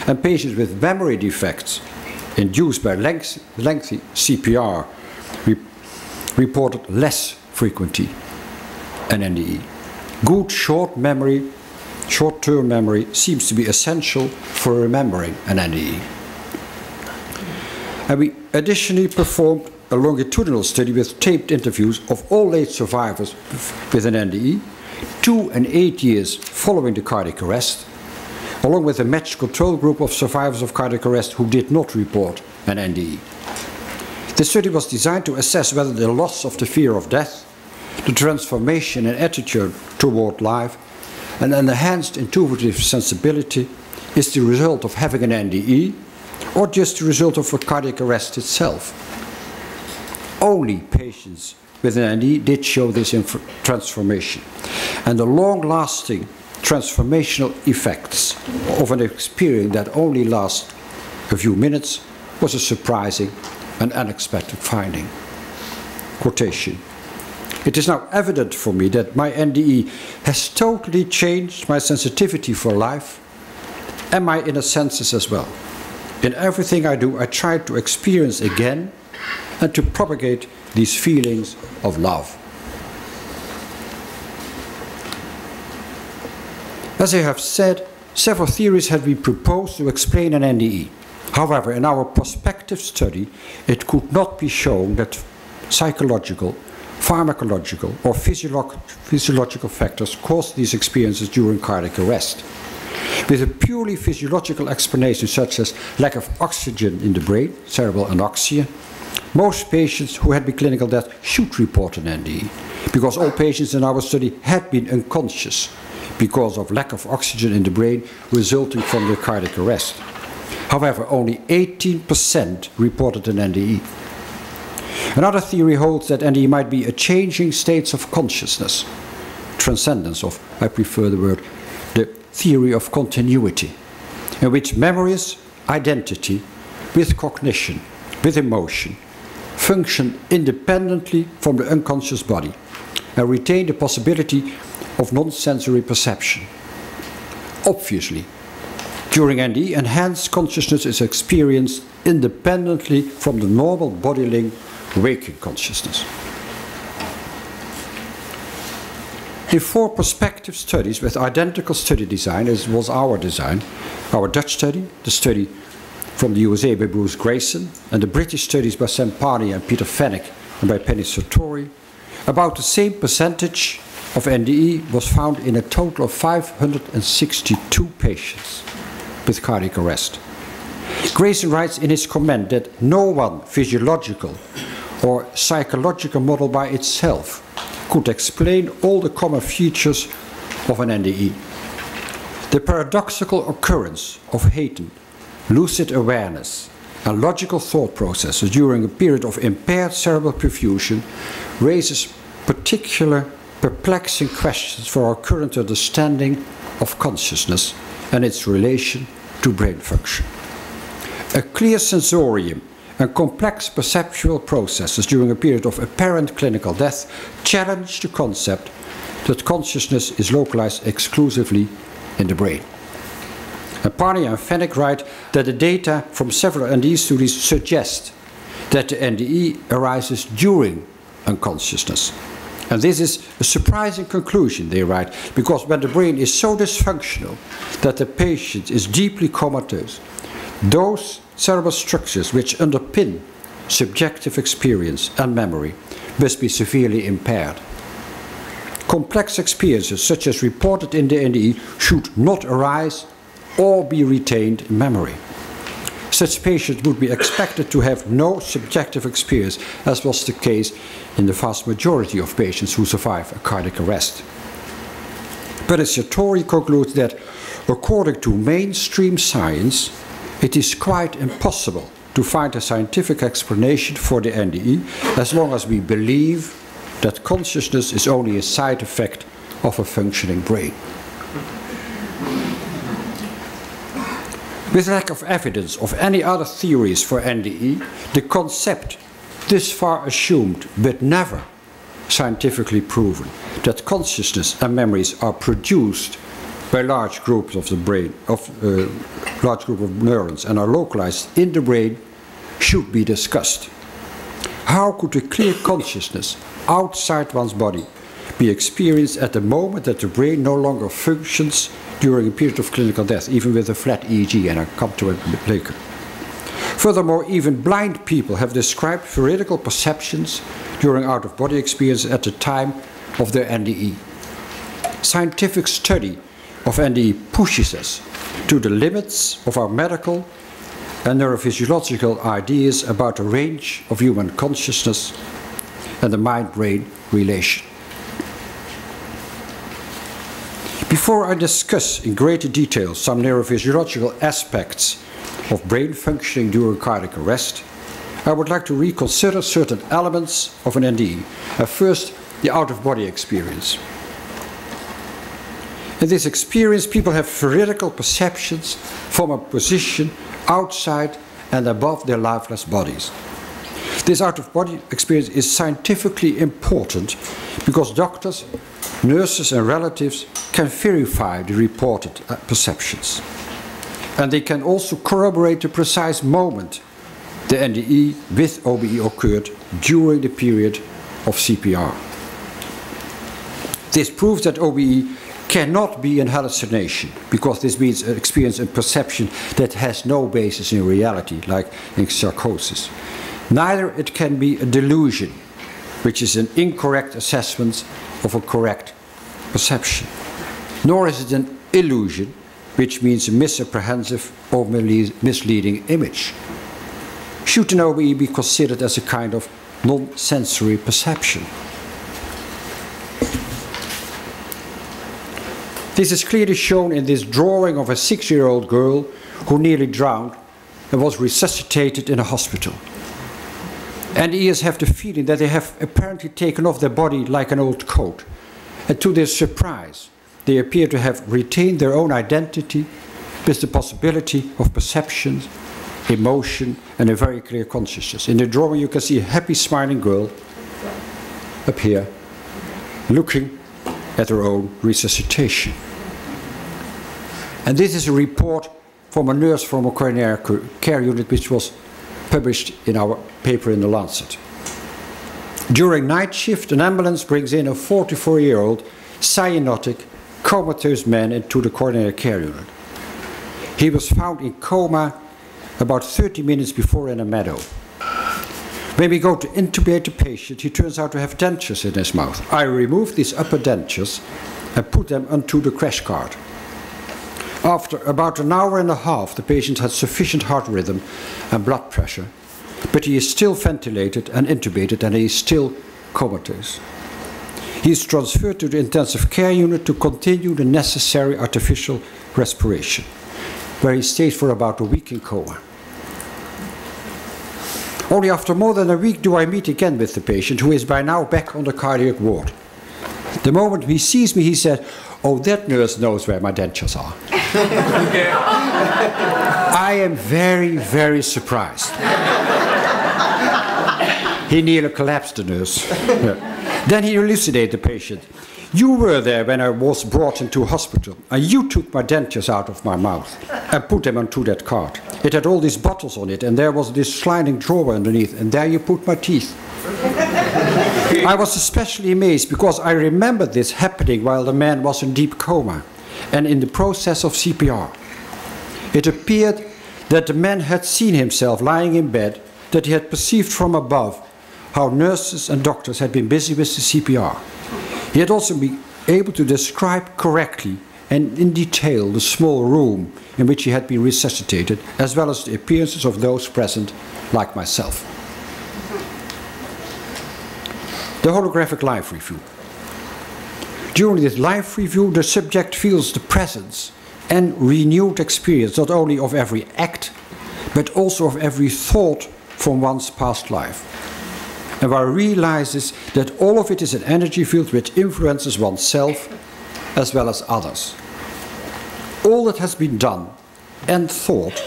and patients with memory defects induced by lengthy CPR reported less frequently an NDE. Good short-term memory seems to be essential for remembering an NDE. And we additionally performed a longitudinal study with taped interviews of all late survivors with an NDE, 2 and 8 years following the cardiac arrest, along with a matched control group of survivors of cardiac arrest who did not report an NDE. The study was designed to assess whether the loss of the fear of death, the transformation in attitude toward life, and an enhanced intuitive sensibility is the result of having an NDE or just the result of a cardiac arrest itself. Only patients with an NDE did show this transformation, and the long-lasting transformational effects of an experience that only lasts a few minutes was a surprising and unexpected finding. Quotation: "It is now evident for me that my NDE has totally changed my sensitivity for life and my inner senses as well. In everything I do, I try to experience again and to propagate these feelings of love." As I have said, several theories have been proposed to explain an NDE. However, in our prospective study, it could not be shown that psychological, pharmacological, or physiological factors caused these experiences during cardiac arrest. With a purely physiological explanation, such as lack of oxygen in the brain, cerebral anoxia, most patients who had been clinical death should report an NDE, because all patients in our study had been unconscious because of lack of oxygen in the brain resulting from the cardiac arrest. However, only 18% reported an NDE. Another theory holds that NDE might be a changing states of consciousness, transcendence of, I prefer the word, the theory of continuity, in which memories, identity, with cognition, with emotion, function independently from the unconscious body and retain the possibility of non-sensory perception. Obviously, during NDE, enhanced consciousness is experienced independently from the normal bodily waking consciousness. In 4 prospective studies with identical study design, as was our design, our Dutch study, the study from the USA by Bruce Grayson, and the British studies by Sam Parney and Peter Fennick and by Penny Sartori, about the same percentage of NDE was found in a total of 562 patients with cardiac arrest. Grayson writes in his comment that no one physiological or psychological model by itself could explain all the common features of an NDE. The paradoxical occurrence of heightened, lucid awareness and logical thought processes during a period of impaired cerebral perfusion raises particular perplexing questions for our current understanding of consciousness and its relation to brain function. A clear sensorium and complex perceptual processes during a period of apparent clinical death challenge the concept that consciousness is localized exclusively in the brain. And Parney and Fennick write that the data from several NDE studies suggest that the NDE arises during unconsciousness. And this is a surprising conclusion, they write, because when the brain is so dysfunctional that the patient is deeply comatose, those cerebral structures which underpin subjective experience and memory must be severely impaired. Complex experiences, such as reported in the NDE, should not arise or be retained in memory. Such patients would be expected to have no subjective experience, as was the case in the vast majority of patients who survive a cardiac arrest. But Sartori concludes that, according to mainstream science, it is quite impossible to find a scientific explanation for the NDE as long as we believe that consciousness is only a side effect of a functioning brain. With lack of evidence of any other theories for NDE, the concept this far assumed but never scientifically proven that consciousness and memories are produced by large groups of the brain, large group of neurons, and are localized in the brain, should be discussed. How could a clear consciousness outside one's body be experienced at the moment that the brain no longer functions during a period of clinical death, even with a flat EEG, and I'll come to it later. Furthermore, even blind people have described veridical perceptions during out-of-body experience at the time of their NDE. Scientific study of NDE pushes us to the limits of our medical and neurophysiological ideas about the range of human consciousness and the mind-brain relation. Before I discuss in greater detail some neurophysiological aspects of brain functioning during cardiac arrest, I would like to reconsider certain elements of an NDE. First, the out-of-body experience. In this experience, people have veridical perceptions from a position outside and above their lifeless bodies. This out-of-body experience is scientifically important because doctors, nurses and relatives can verify the reported perceptions. And they can also corroborate the precise moment the NDE with OBE occurred during the period of CPR. This proves that OBE cannot be an hallucination, because this means an experience and perception that has no basis in reality, like in psychosis. Neither it can be a delusion, which is an incorrect assessment of a correct perception. Nor is it an illusion, which means a misapprehensive or misleading image. Should an OBE be considered as a kind of non-sensory perception? This is clearly shown in this drawing of a 6-year-old girl who nearly drowned and was resuscitated in a hospital. NDEs have the feeling that they have apparently taken off their body like an old coat, and to their surprise, they appear to have retained their own identity with the possibility of perception, emotion, and a very clear consciousness. In the drawing you can see a happy smiling girl up here looking at her own resuscitation. And this is a report from a nurse from a coronary care unit which was published in our paper in The Lancet. During night shift, an ambulance brings in a 44-year-old cyanotic, comatose man into the coronary care unit. He was found in coma about 30 minutes before in a meadow. When we go to intubate the patient, he turns out to have dentures in his mouth. I removed these upper dentures and put them onto the crash cart. After about an hour and a half, the patient had sufficient heart rhythm and blood pressure, but he is still ventilated and intubated, and he is still comatose. He is transferred to the intensive care unit to continue the necessary artificial respiration, where he stays for about a week in coma. Only after more than a week do I meet again with the patient, who is by now back on the cardiac ward. The moment he sees me, he said, "Oh, that nurse knows where my dentures are." I am very, very surprised. He nearly collapsed, the nurse. Then he elucidated the patient. "You were there when I was brought into hospital, and you took my dentures out of my mouth and put them onto that cart. It had all these bottles on it, and there was this sliding drawer underneath, and there you put my teeth." I was especially amazed because I remembered this happening while the man was in deep coma and in the process of CPR. It appeared that the man had seen himself lying in bed, that he had perceived from above how nurses and doctors had been busy with the CPR. He had also been able to describe correctly and in detail the small room in which he had been resuscitated, as well as the appearances of those present, like myself. The holographic life review. During this life review, the subject feels the presence and renewed experience not only of every act, but also of every thought from one's past life. And one realizes that all of it is an energy field which influences oneself as well as others. All that has been done and thought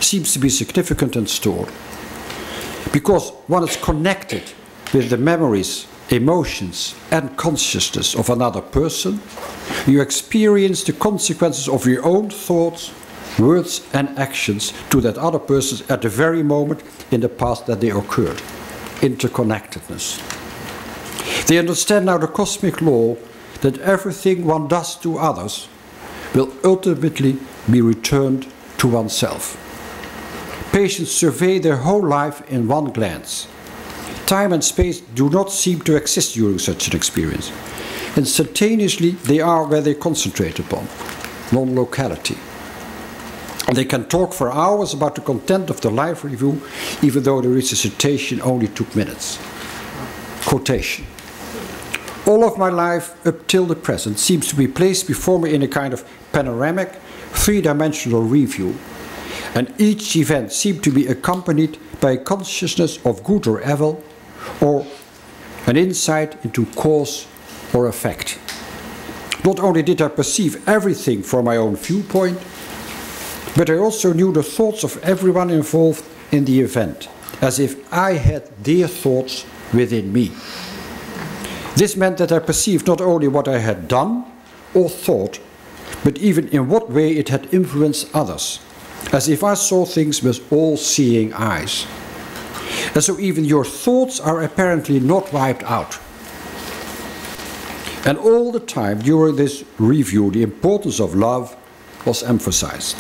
seems to be significant and stored, because one is connected with the memories, emotions, and consciousness of another person. You experience the consequences of your own thoughts, words, and actions to that other person at the very moment in the past that they occurred. Interconnectedness. They understand now the cosmic law that everything one does to others will ultimately be returned to oneself. Patients survey their whole life in one glance. Time and space do not seem to exist during such an experience. Instantaneously, they are where they concentrate upon, non-locality. They can talk for hours about the content of the life review, even though the resuscitation only took minutes. Quotation. "All of my life up till the present seems to be placed before me in a kind of panoramic, three-dimensional review, and each event seemed to be accompanied by a consciousness of good or evil, or an insight into cause or effect. Not only did I perceive everything from my own viewpoint, but I also knew the thoughts of everyone involved in the event, as if I had their thoughts within me. This meant that I perceived not only what I had done or thought, but even in what way it had influenced others, as if I saw things with all-seeing eyes. And so even your thoughts are apparently not wiped out. And all the time during this review, the importance of love was emphasized.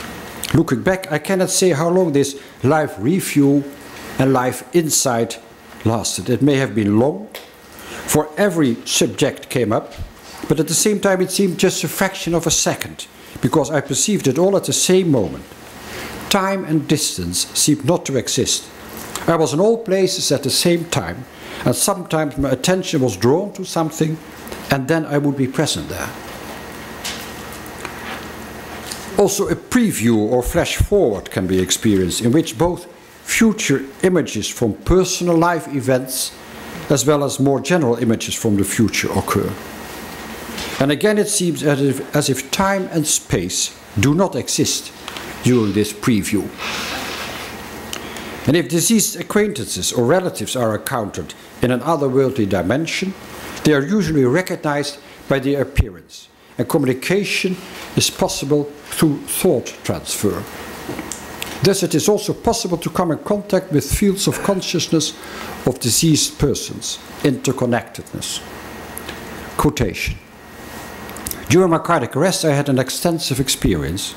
Looking back, I cannot say how long this life review and life insight lasted. It may have been long, for every subject came up, but at the same time it seemed just a fraction of a second, because I perceived it all at the same moment. Time and distance seemed not to exist. I was in all places at the same time, and sometimes my attention was drawn to something, and then I would be present there. Also, a preview or flash forward can be experienced, in which both future images from personal life events as well as more general images from the future occur. And again it seems as if time and space do not exist during this preview. And if deceased acquaintances or relatives are encountered in an otherworldly dimension, they are usually recognized by their appearance, and communication is possible through thought transfer. Thus, it is also possible to come in contact with fields of consciousness of diseased persons, interconnectedness. Quotation. During my cardiac arrest, I had an extensive experience.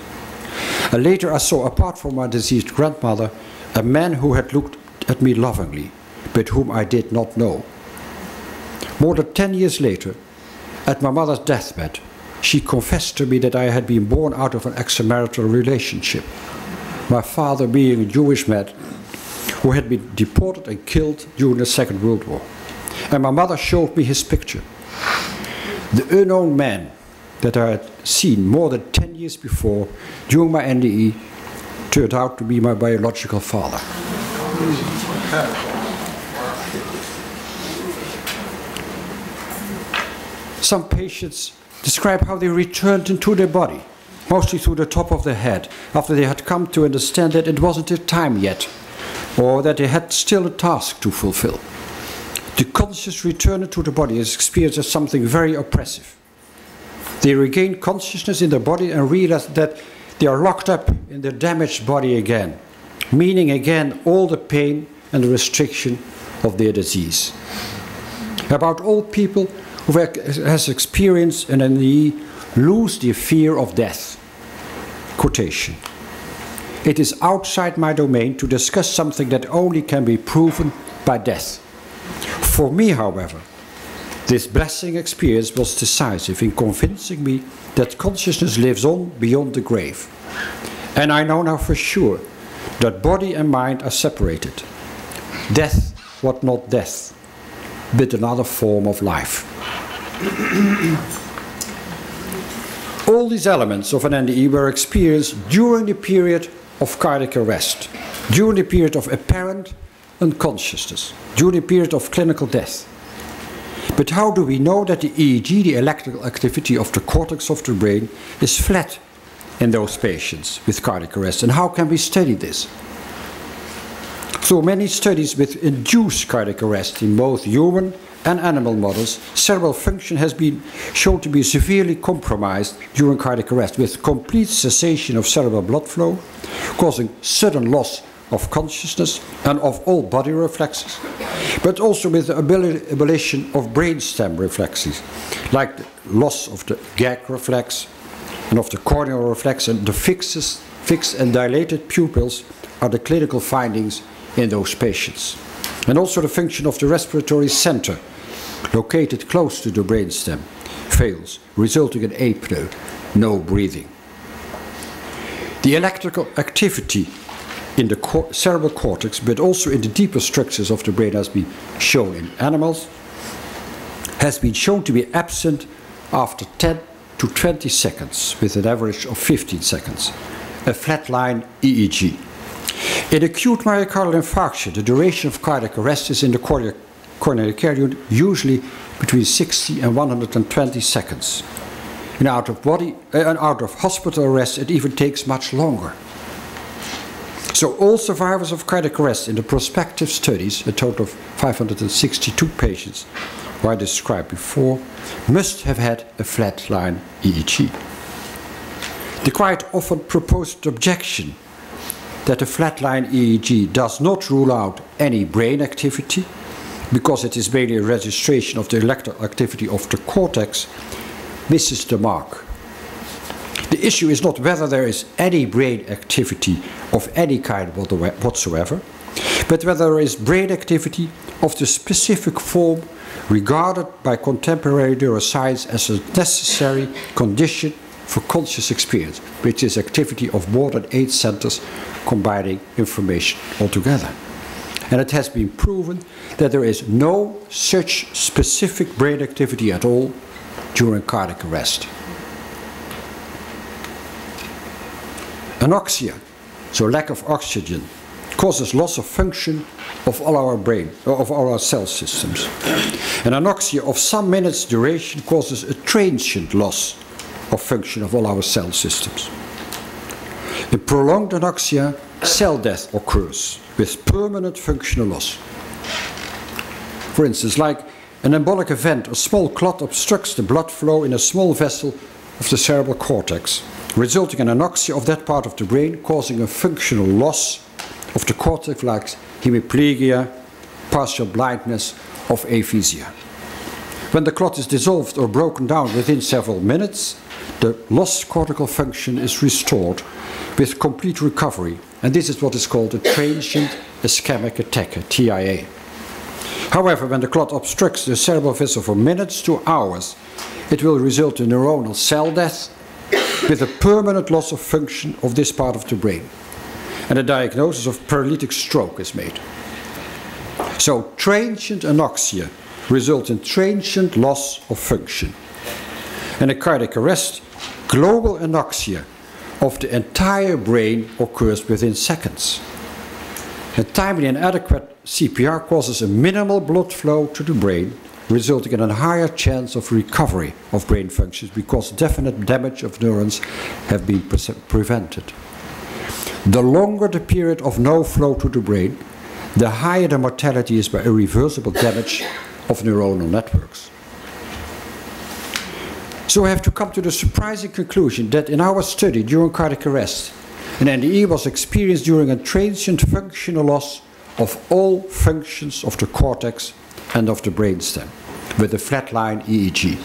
And later I saw, apart from my deceased grandmother, a man who had looked at me lovingly, but whom I did not know. More than 10 years later, at my mother's deathbed, she confessed to me that I had been born out of an extramarital relationship, my father being a Jewish man who had been deported and killed during the Second World War. And my mother showed me his picture. The unknown man that I had seen more than 10 years before during my NDE turned out to be my biological father. Some patients describe how they returned into their body, mostly through the top of their head, after they had come to understand that it wasn't their time yet, or that they had still a task to fulfill. The conscious return into the body is experienced as something very oppressive. They regain consciousness in their body and realize that they are locked up in their damaged body again, meaning again all the pain and the restriction of their disease. About all people who has experienced an NDE lose the fear of death. Quotation. It is outside my domain to discuss something that only can be proven by death. For me, however, this blessing experience was decisive in convincing me that consciousness lives on beyond the grave. And I know now for sure that body and mind are separated. Death was not death, but another form of life. All these elements of an NDE were experienced during the period of cardiac arrest, during the period of apparent unconsciousness, during the period of clinical death. But how do we know that the EEG, the electrical activity of the cortex of the brain, is flat in those patients with cardiac arrest? And how can we study this? Through many studies with induced cardiac arrest in both human and animal models, cerebral function has been shown to be severely compromised during cardiac arrest, with complete cessation of cerebral blood flow, causing sudden loss of consciousness and of all body reflexes, but also with the abolition of brainstem reflexes, like the loss of the gag reflex and of the corneal reflex, and the fixed and dilated pupils are the clinical findings in those patients. And also the function of the respiratory center, located close to the brainstem, fails, resulting in apnoea, no breathing. The electrical activity in the cerebral cortex, but also in the deeper structures of the brain, has been shown in animals, has been shown to be absent after 10 to 20 seconds, with an average of 15 seconds, a flatline EEG. In acute myocardial infarction, the duration of cardiac arrest is in the coronary care unit usually between 60 and 120 seconds. In out of hospital arrest, it even takes much longer. So all survivors of cardiac arrest in the prospective studies, a total of 562 patients, who I described before, must have had a flatline EEG. The quite often proposed objection that a flatline EEG does not rule out any brain activity, because it is mainly a registration of the electrical activity of the cortex, misses the mark. The issue is not whether there is any brain activity of any kind whatsoever, but whether there is brain activity of the specific form regarded by contemporary neuroscience as a necessary condition for conscious experience, which is activity of more than 8 centers combining information altogether. And it has been proven that there is no such specific brain activity at all during cardiac arrest. Anoxia, so lack of oxygen, causes loss of function of all our brain, of all our cell systems. And anoxia of some minutes duration causes a transient loss of function of all our cell systems. In prolonged anoxia, cell death occurs with permanent functional loss. For instance, like an embolic event, a small clot obstructs the blood flow in a small vessel of the cerebral cortex, resulting in anoxia of that part of the brain, causing a functional loss of the cortex like hemiplegia, partial blindness, of aphasia. When the clot is dissolved or broken down within several minutes, the lost cortical function is restored with complete recovery, and this is what is called a transient ischemic attack, a TIA. However, when the clot obstructs the cerebral vessel for minutes to hours, it will result in neuronal cell death with a permanent loss of function of this part of the brain. And a diagnosis of paralytic stroke is made. So transient anoxia results in transient loss of function. And a cardiac arrest, global anoxia of the entire brain occurs within seconds. A timely and adequate CPR causes a minimal blood flow to the brain, resulting in a higher chance of recovery of brain functions because definite damage of neurons have been prevented. The longer the period of no flow to the brain, the higher the mortality is by irreversible damage of neuronal networks. So I have to come to the surprising conclusion that in our study during cardiac arrest, an NDE was experienced during a transient functional loss of all functions of the cortex and of the brainstem, with a flatline EEG.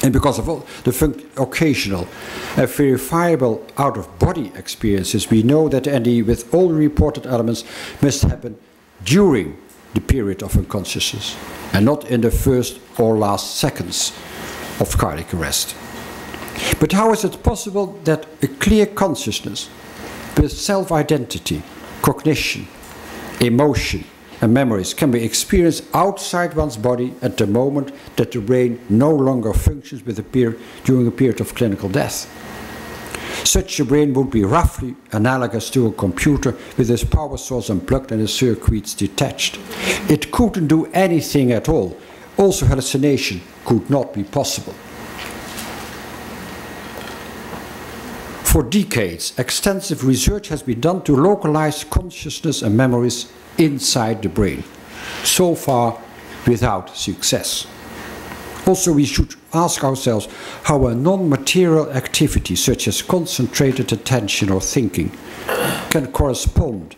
And because of all the occasional and verifiable out-of-body experiences, we know that the NDE with all reported elements must happen during the period of unconsciousness, and not in the first or last seconds of cardiac arrest. But how is it possible that a clear consciousness with self-identity, cognition, emotion, and memories can be experienced outside one's body at the moment that the brain no longer functions during a period of clinical death? Such a brain would be roughly analogous to a computer with its power source unplugged and its circuits detached. It couldn't do anything at all. Also, hallucination could not be possible. For decades, extensive research has been done to localize consciousness and memories inside the brain, so far without success. Also, we should ask ourselves how a non-material activity such as concentrated attention or thinking can correspond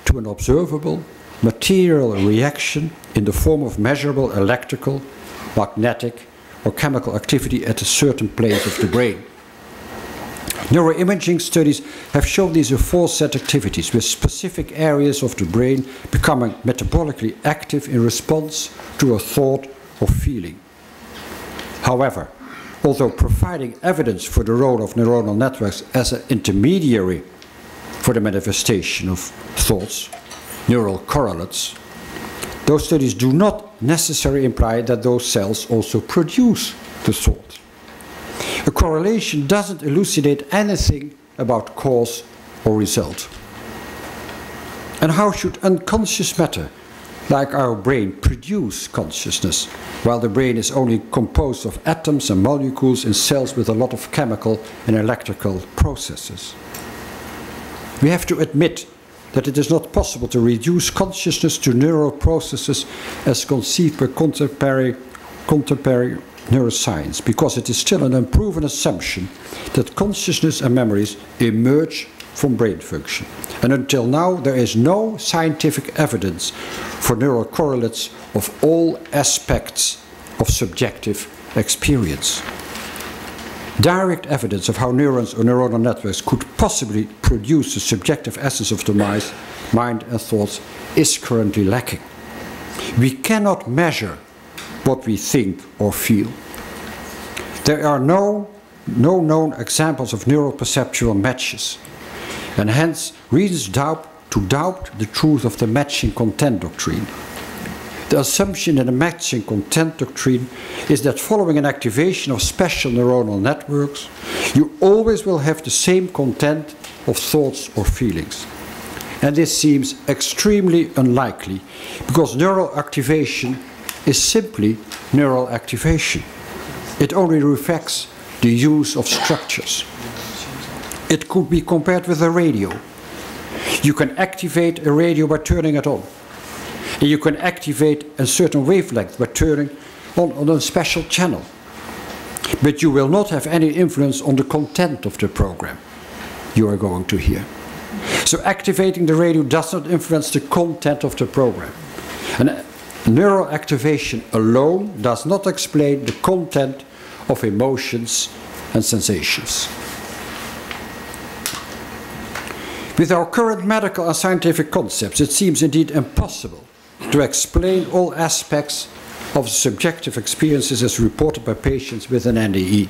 to an observable material reaction in the form of measurable electrical, magnetic or chemical activity at a certain place of the brain. Neuroimaging studies have shown these aforesaid activities with specific areas of the brain becoming metabolically active in response to a thought or feeling. However, although providing evidence for the role of neuronal networks as an intermediary for the manifestation of thoughts, neural correlates, those studies do not necessarily imply that those cells also produce the thought. A correlation doesn't elucidate anything about cause or result. And how should unconscious matter, like our brain, produce consciousness, while the brain is only composed of atoms and molecules in cells with a lot of chemical and electrical processes? We have to admit that it is not possible to reduce consciousness to neural processes as conceived by contemporary neuroscience, because it is still an unproven assumption that consciousness and memories emerge from brain function. And until now, there is no scientific evidence for neural correlates of all aspects of subjective experience. Direct evidence of how neurons or neuronal networks could possibly produce the subjective essence of the mind and thoughts is currently lacking. We cannot measure what we think or feel. There are no known examples of neural perceptual matches, and hence reasons to doubt the truth of the matching content doctrine. The assumption in the matching content doctrine is that following an activation of special neuronal networks, you always will have the same content of thoughts or feelings. And this seems extremely unlikely, because neural activation is simply neural activation. It only reflects the use of structures. It could be compared with a radio. You can activate a radio by turning it on. And you can activate a certain wavelength by turning on a special channel. But you will not have any influence on the content of the program you are going to hear. So activating the radio does not influence the content of the program. And neural activation alone does not explain the content of emotions and sensations. With our current medical and scientific concepts, it seems indeed impossible to explain all aspects of the subjective experiences as reported by patients with an NDE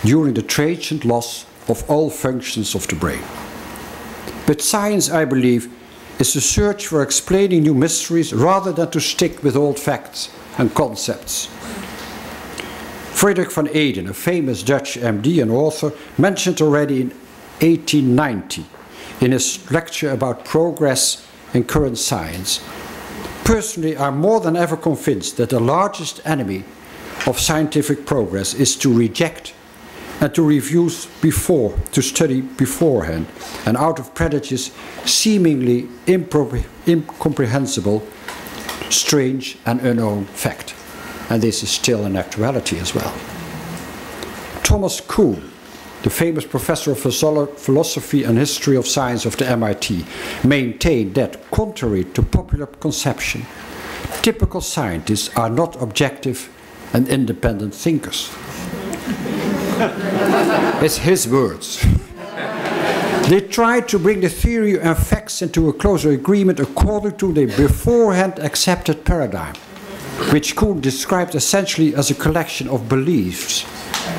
during the transient loss of all functions of the brain. But science, I believe, is to search for explaining new mysteries rather than to stick with old facts and concepts. Frederik van Eeden, a famous Dutch MD and author, mentioned already in 1890 in his lecture about progress in current science, "Personally, I'm more than ever convinced that the largest enemy of scientific progress is to reject and to refuse to study beforehand, and out of prejudice, seemingly incomprehensible, strange and unknown fact." And this is still in actuality as well. Thomas Kuhn, the famous professor of philosophy and history of science of the MIT, maintained that, contrary to popular conception, typical scientists are not objective and independent thinkers. It's his words. They tried to bring the theory and facts into a closer agreement according to the beforehand accepted paradigm, which Kuhn described essentially as a collection of beliefs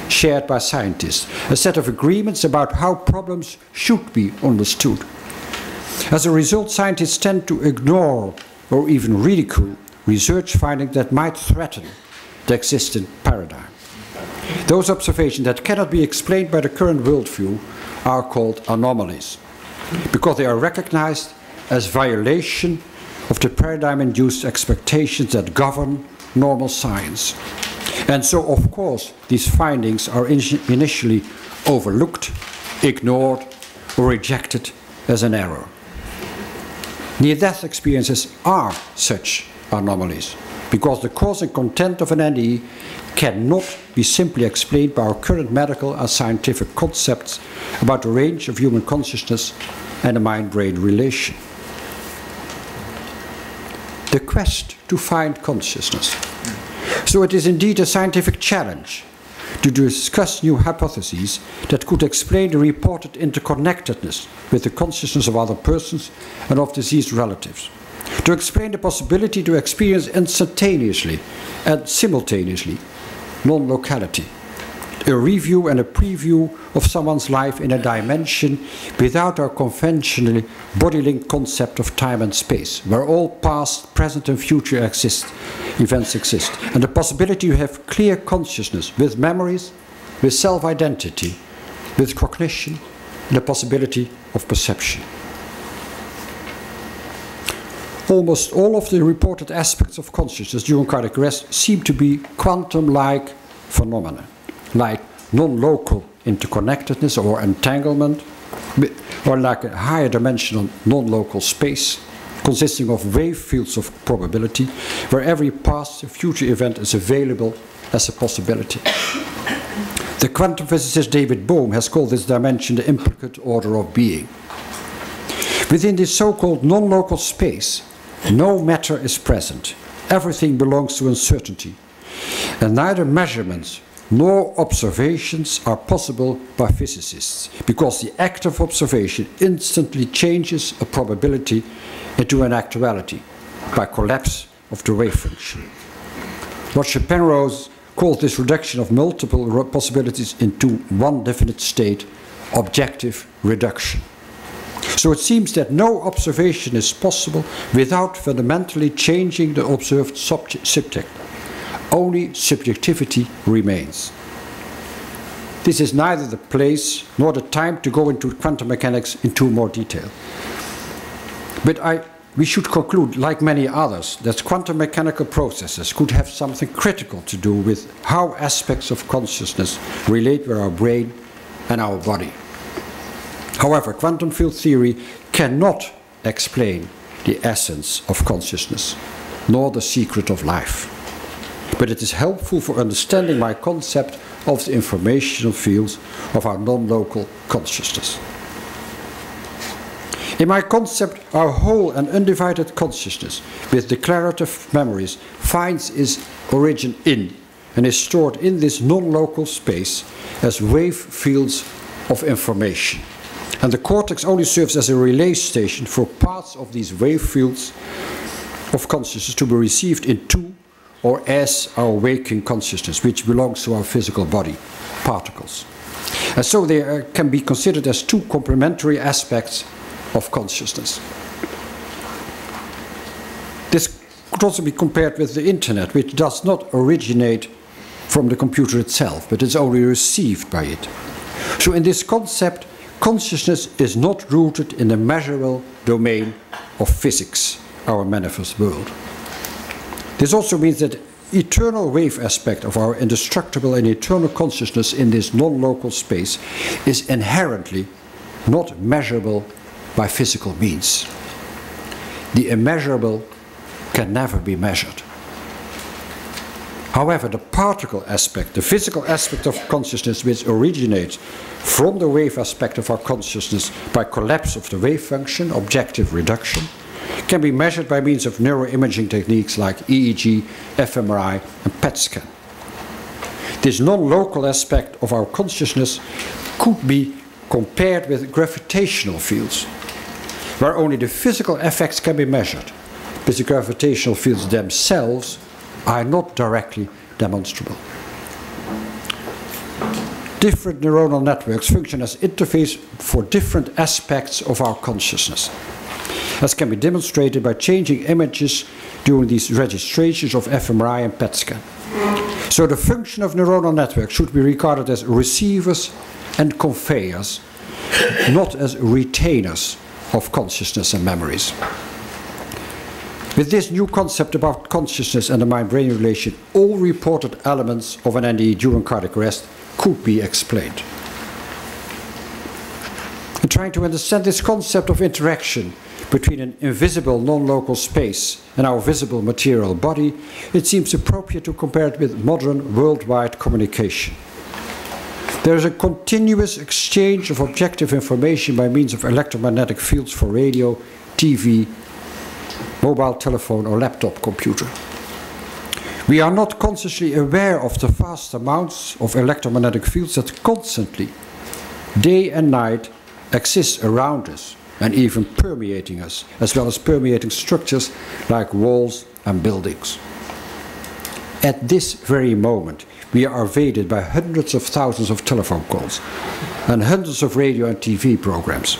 shared by scientists, a set of agreements about how problems should be understood. As a result, scientists tend to ignore or even ridicule research findings that might threaten the existing paradigm. Those observations that cannot be explained by the current worldview are called anomalies, because they are recognized as violation of the paradigm-induced expectations that govern normal science. And so, of course, these findings are initially overlooked, ignored, or rejected as an error. Near-death experiences are such anomalies, because the cause and content of an NDE cannot be simply explained by our current medical and scientific concepts about the range of human consciousness and the mind-brain relation. The quest to find consciousness. So it is indeed a scientific challenge to discuss new hypotheses that could explain the reported interconnectedness with the consciousness of other persons and of deceased relatives. To explain the possibility to experience instantaneously and simultaneously non-locality. A review and a preview of someone's life in a dimension without our conventionally body-linked concept of time and space, where all past, present and future events exist. And the possibility to have clear consciousness with memories, with self-identity, with cognition, and the possibility of perception. Almost all of the reported aspects of consciousness during cardiac arrest seem to be quantum-like phenomena, like non-local interconnectedness or entanglement, or like a higher dimensional non-local space, consisting of wave fields of probability, where every past and future event is available as a possibility. The quantum physicist David Bohm has called this dimension the implicate order of being. Within this so-called non-local space, no matter is present. Everything belongs to uncertainty. And neither measurements nor observations are possible by physicists, because the act of observation instantly changes a probability into an actuality by collapse of the wave function. Roger Penrose called this reduction of multiple possibilities into one definite state objective reduction. So it seems that no observation is possible without fundamentally changing the observed subject. Only subjectivity remains. This is neither the place nor the time to go into quantum mechanics into more detail. But we should conclude, like many others, that quantum mechanical processes could have something critical to do with how aspects of consciousness relate with our brain and our body. However, quantum field theory cannot explain the essence of consciousness, nor the secret of life. but it is helpful for understanding my concept of the informational fields of our non-local consciousness. In my concept, our whole and undivided consciousness, with declarative memories, finds its origin in and is stored in this non-local space as wave fields of information. And the cortex only serves as a relay station for parts of these wave fields of consciousness to be received into or as our waking consciousness, which belongs to our physical body, particles. And so they can be considered as two complementary aspects of consciousness. This could also be compared with the internet, which does not originate from the computer itself, but is only received by it. So in this concept, consciousness is not rooted in the measurable domain of physics, our manifest world. This also means that the eternal wave aspect of our indestructible and eternal consciousness in this non-local space is inherently not measurable by physical means. The immeasurable can never be measured. However, the particle aspect, the physical aspect of consciousness which originates from the wave aspect of our consciousness by collapse of the wave function, objective reduction, can be measured by means of neuroimaging techniques like EEG, fMRI and PET scan. This non-local aspect of our consciousness could be compared with gravitational fields, where only the physical effects can be measured, but the gravitational fields themselves are not directly demonstrable. Different neuronal networks function as interface for different aspects of our consciousness, as can be demonstrated by changing images during these registrations of fMRI and PET scan. So the function of neuronal networks should be regarded as receivers and conveyors, not as retainers of consciousness and memories. With this new concept about consciousness and the mind-brain relation, all reported elements of an NDE during cardiac arrest could be explained. In trying to understand this concept of interaction between an invisible non-local space and our visible material body, it seems appropriate to compare it with modern worldwide communication. There is a continuous exchange of objective information by means of electromagnetic fields for radio, TV, mobile telephone or laptop computer. We are not consciously aware of the vast amounts of electromagnetic fields that constantly, day and night, exist around us and even permeating us, as well as permeating structures like walls and buildings. At this very moment, we are evaded by hundreds of thousands of telephone calls and hundreds of radio and TV programs.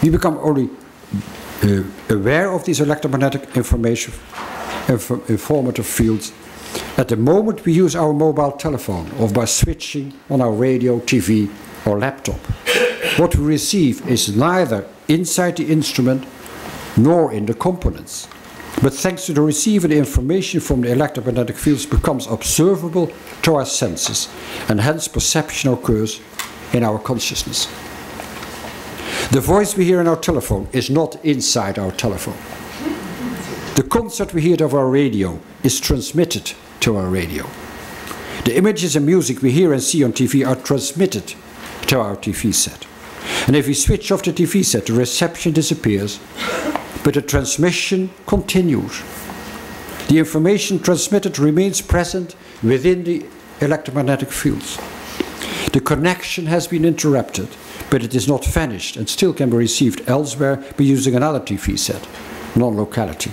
We become only aware of these electromagnetic informative fields at the moment we use our mobile telephone or by switching on our radio, TV or laptop. What we receive is neither inside the instrument nor in the components, but thanks to the receiver, the information from the electromagnetic fields becomes observable to our senses, and hence perception occurs in our consciousness. The voice we hear in our telephone is not inside our telephone. The concert we hear of our radio is transmitted to our radio. The images and music we hear and see on TV are transmitted to our TV set. And if we switch off the TV set, the reception disappears, but the transmission continues. The information transmitted remains present within the electromagnetic fields. The connection has been interrupted, but it is not vanished and still can be received elsewhere by using another TV set, non-locality.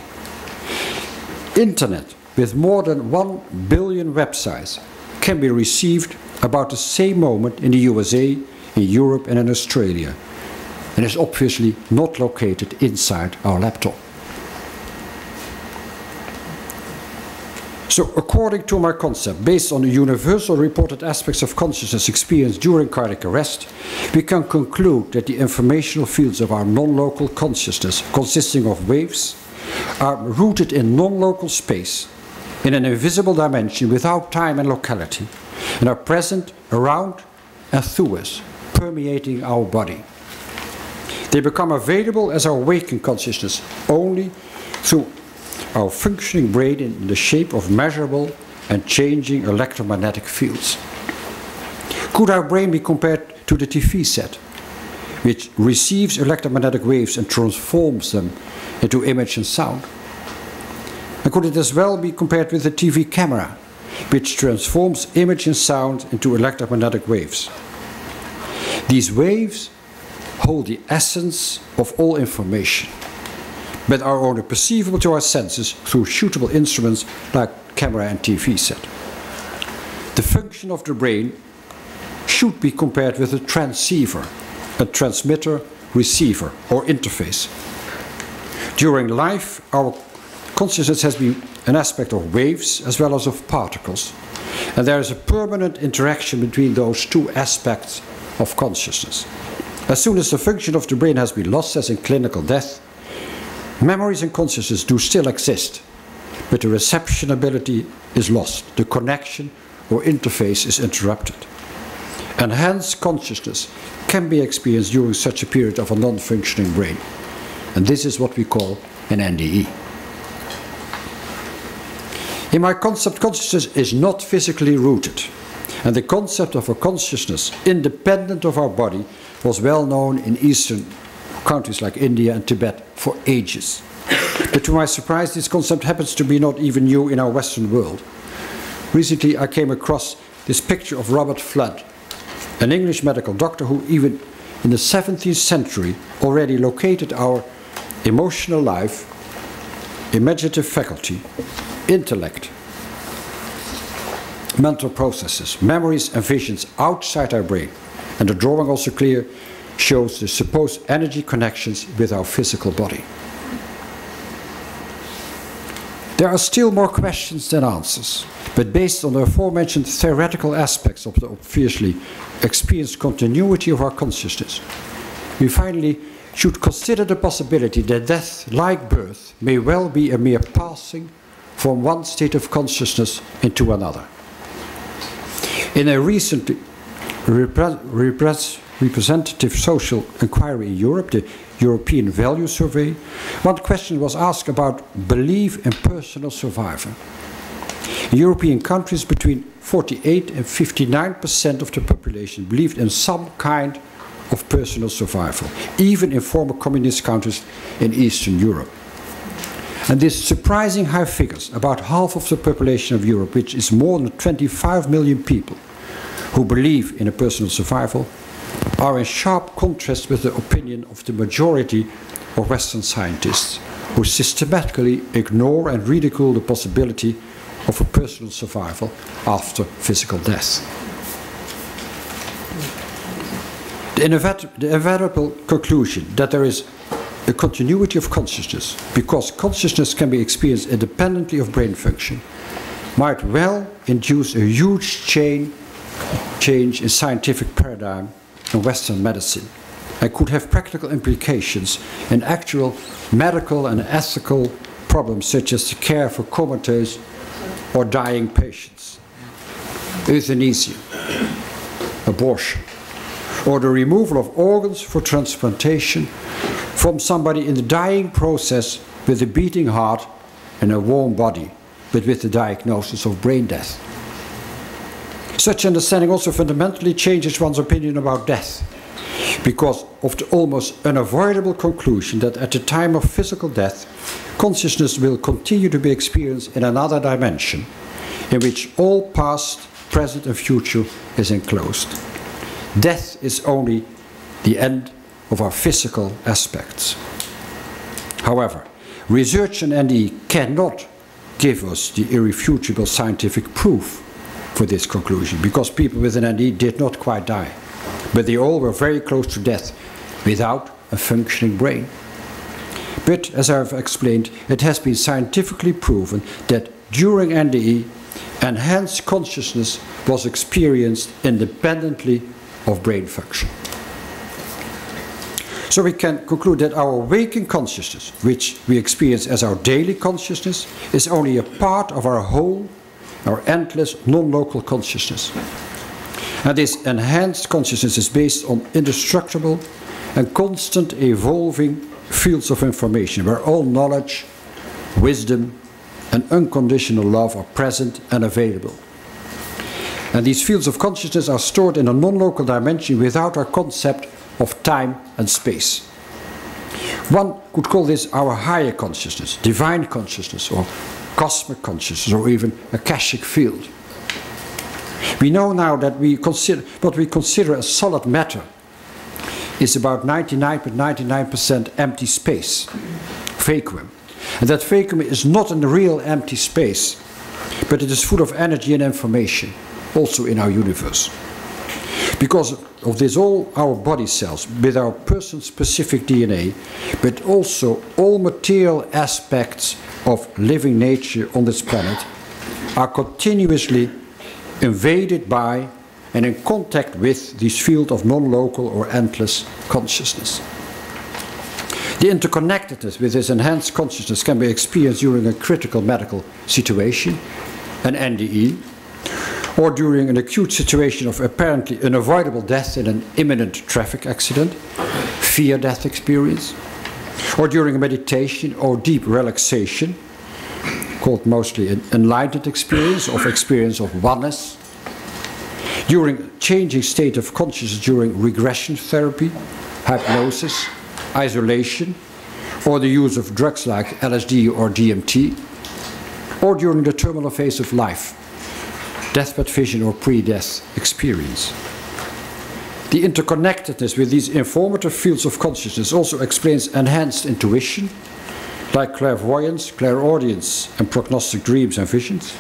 Internet, with more than 1 billion websites, can be received about the same moment in the USA, in Europe and in Australia, and is obviously not located inside our laptop. So according to my concept, based on the universal reported aspects of consciousness experienced during cardiac arrest, we can conclude that the informational fields of our non-local consciousness, consisting of waves, are rooted in non-local space, in an invisible dimension without time and locality, and are present around and through us, permeating our body. They become available as our waking consciousness only through our functioning brain in the shape of measurable and changing electromagnetic fields. Could our brain be compared to the TV set, which receives electromagnetic waves and transforms them into image and sound? And could it as well be compared with the TV camera, which transforms image and sound into electromagnetic waves? These waves hold the essence of all information, but are only perceivable to our senses through suitable instruments like camera and TV set. The function of the brain should be compared with a transceiver, a transmitter, receiver, or interface. During life, our consciousness has been an aspect of waves as well as of particles, and there is a permanent interaction between those two aspects of consciousness. As soon as the function of the brain has been lost, as in clinical death, memories and consciousness do still exist, but the reception ability is lost, the connection or interface is interrupted. And hence consciousness can be experienced during such a period of a non-functioning brain. And this is what we call an NDE. In my concept, consciousness is not physically rooted, and the concept of a consciousness independent of our body was well known in Eastern countries like India and Tibet for ages. But to my surprise, this concept happens to be not even new in our Western world. Recently, I came across this picture of Robert Flood, an English medical doctor who even in the 17th century already located our emotional life, imaginative faculty, intellect, mental processes, memories and visions outside our brain. And the drawing also clear shows the supposed energy connections with our physical body. There are still more questions than answers, but based on the aforementioned theoretical aspects of the obviously experienced continuity of our consciousness, we finally should consider the possibility that death, like birth, may well be a mere passing from one state of consciousness into another. In a recent representative social inquiry in Europe, the European Value Survey, one question was asked about belief in personal survival. In European countries, between 48 and 59% of the population believed in some kind of personal survival, even in former communist countries in Eastern Europe. And these surprising high figures, about half of the population of Europe, which is more than 25 million people who believe in a personal survival, are in sharp contrast with the opinion of the majority of Western scientists, who systematically ignore and ridicule the possibility of a personal survival after physical death. The inevitable conclusion that there is a continuity of consciousness, because consciousness can be experienced independently of brain function, might well induce a huge change in scientific paradigm in Western medicine, and could have practical implications in actual medical and ethical problems such as the care for comatose or dying patients, euthanasia, abortion, or the removal of organs for transplantation from somebody in the dying process with a beating heart and a warm body, but with the diagnosis of brain death. Such understanding also fundamentally changes one's opinion about death, because of the almost unavoidable conclusion that at the time of physical death, consciousness will continue to be experienced in another dimension, in which all past, present and future is enclosed. Death is only the end of our physical aspects. However, research in NDE cannot give us the irrefutable scientific proof for this conclusion, because people with an NDE did not quite die, but they all were very close to death without a functioning brain. But, as I have explained, it has been scientifically proven that during NDE, enhanced consciousness was experienced independently of brain function. So we can conclude that our waking consciousness, which we experience as our daily consciousness, is only a part of our whole, our endless, non-local consciousness. And this enhanced consciousness is based on indestructible and constant evolving fields of information, where all knowledge wisdom, and unconditional love are present and available. And these fields of consciousness are stored in a non-local dimension without our concept of time and space. One could call this our higher consciousness, divine consciousness, or cosmic consciousness, or even akashic field. We know now that what we consider as solid matter is about 99.99% empty space, vacuum. And that vacuum is not in the real empty space, but it is full of energy and information, also in our universe. Because of this, all our body cells, with our person-specific DNA, but also all material aspects of living nature on this planet, are continuously invaded by and in contact with this field of non-local or endless consciousness. The interconnectedness with this enhanced consciousness can be experienced during a critical medical situation, an NDE, or during an acute situation of apparently unavoidable death in an imminent traffic accident, fear-death experience, or during a meditation or deep relaxation, called mostly an enlightened experience of oneness, during changing state of consciousness during regression therapy, hypnosis, isolation, or the use of drugs like LSD or DMT, or during the terminal phase of life, deathbed vision or pre-death experience. The interconnectedness with these informative fields of consciousness also explains enhanced intuition, like clairvoyance, clairaudience, and prognostic dreams and visions.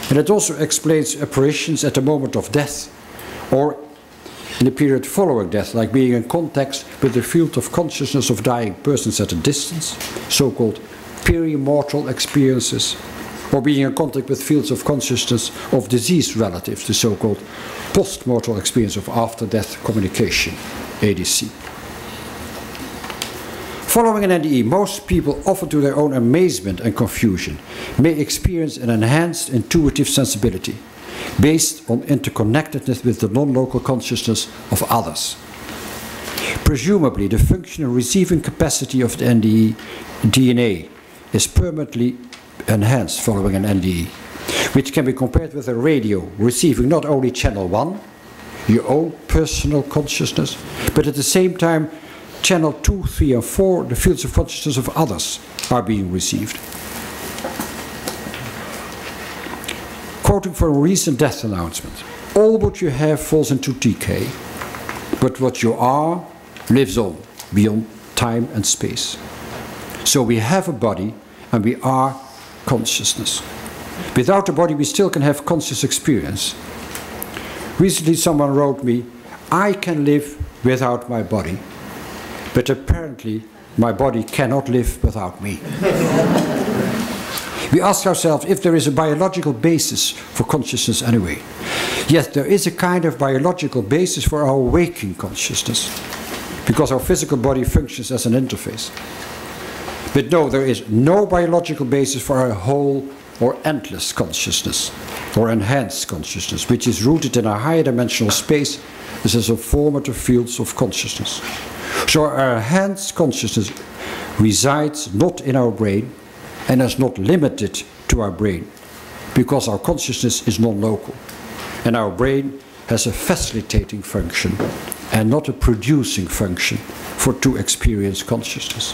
And it also explains apparitions at the moment of death, or in the period following death, like being in contact with the field of consciousness of dying persons at a distance, so-called peri-mortal experiences, or being in contact with fields of consciousness of deceased relatives, the so-called post-mortal experience of after-death communication, ADC. Following an NDE, most people, often to their own amazement and confusion, may experience an enhanced intuitive sensibility based on interconnectedness with the non-local consciousness of others. Presumably, the functional receiving capacity of the NDE DNA is permanently enhanced following an NDE, which can be compared with a radio receiving not only channel 1, your own personal consciousness, but at the same time channel 2, 3 and 4, the fields of consciousness of others, are being received. Quoting from a recent death announcement, all what you have falls into decay, but what you are lives on beyond time and space. So we have a body and we are consciousness. Without a body we still can have conscious experience. Recently someone wrote me, I can live without my body, but apparently my body cannot live without me. We ask ourselves if there is a biological basis for consciousness anyway. Yes, there is a kind of biological basis for our waking consciousness, because our physical body functions as an interface. But no, there is no biological basis for our whole or endless consciousness, or enhanced consciousness, which is rooted in our higher dimensional space as a formative fields of consciousness. So our enhanced consciousness resides not in our brain and is not limited to our brain, because our consciousness is non-local, and our brain has a facilitating function and not a producing function to experience consciousness.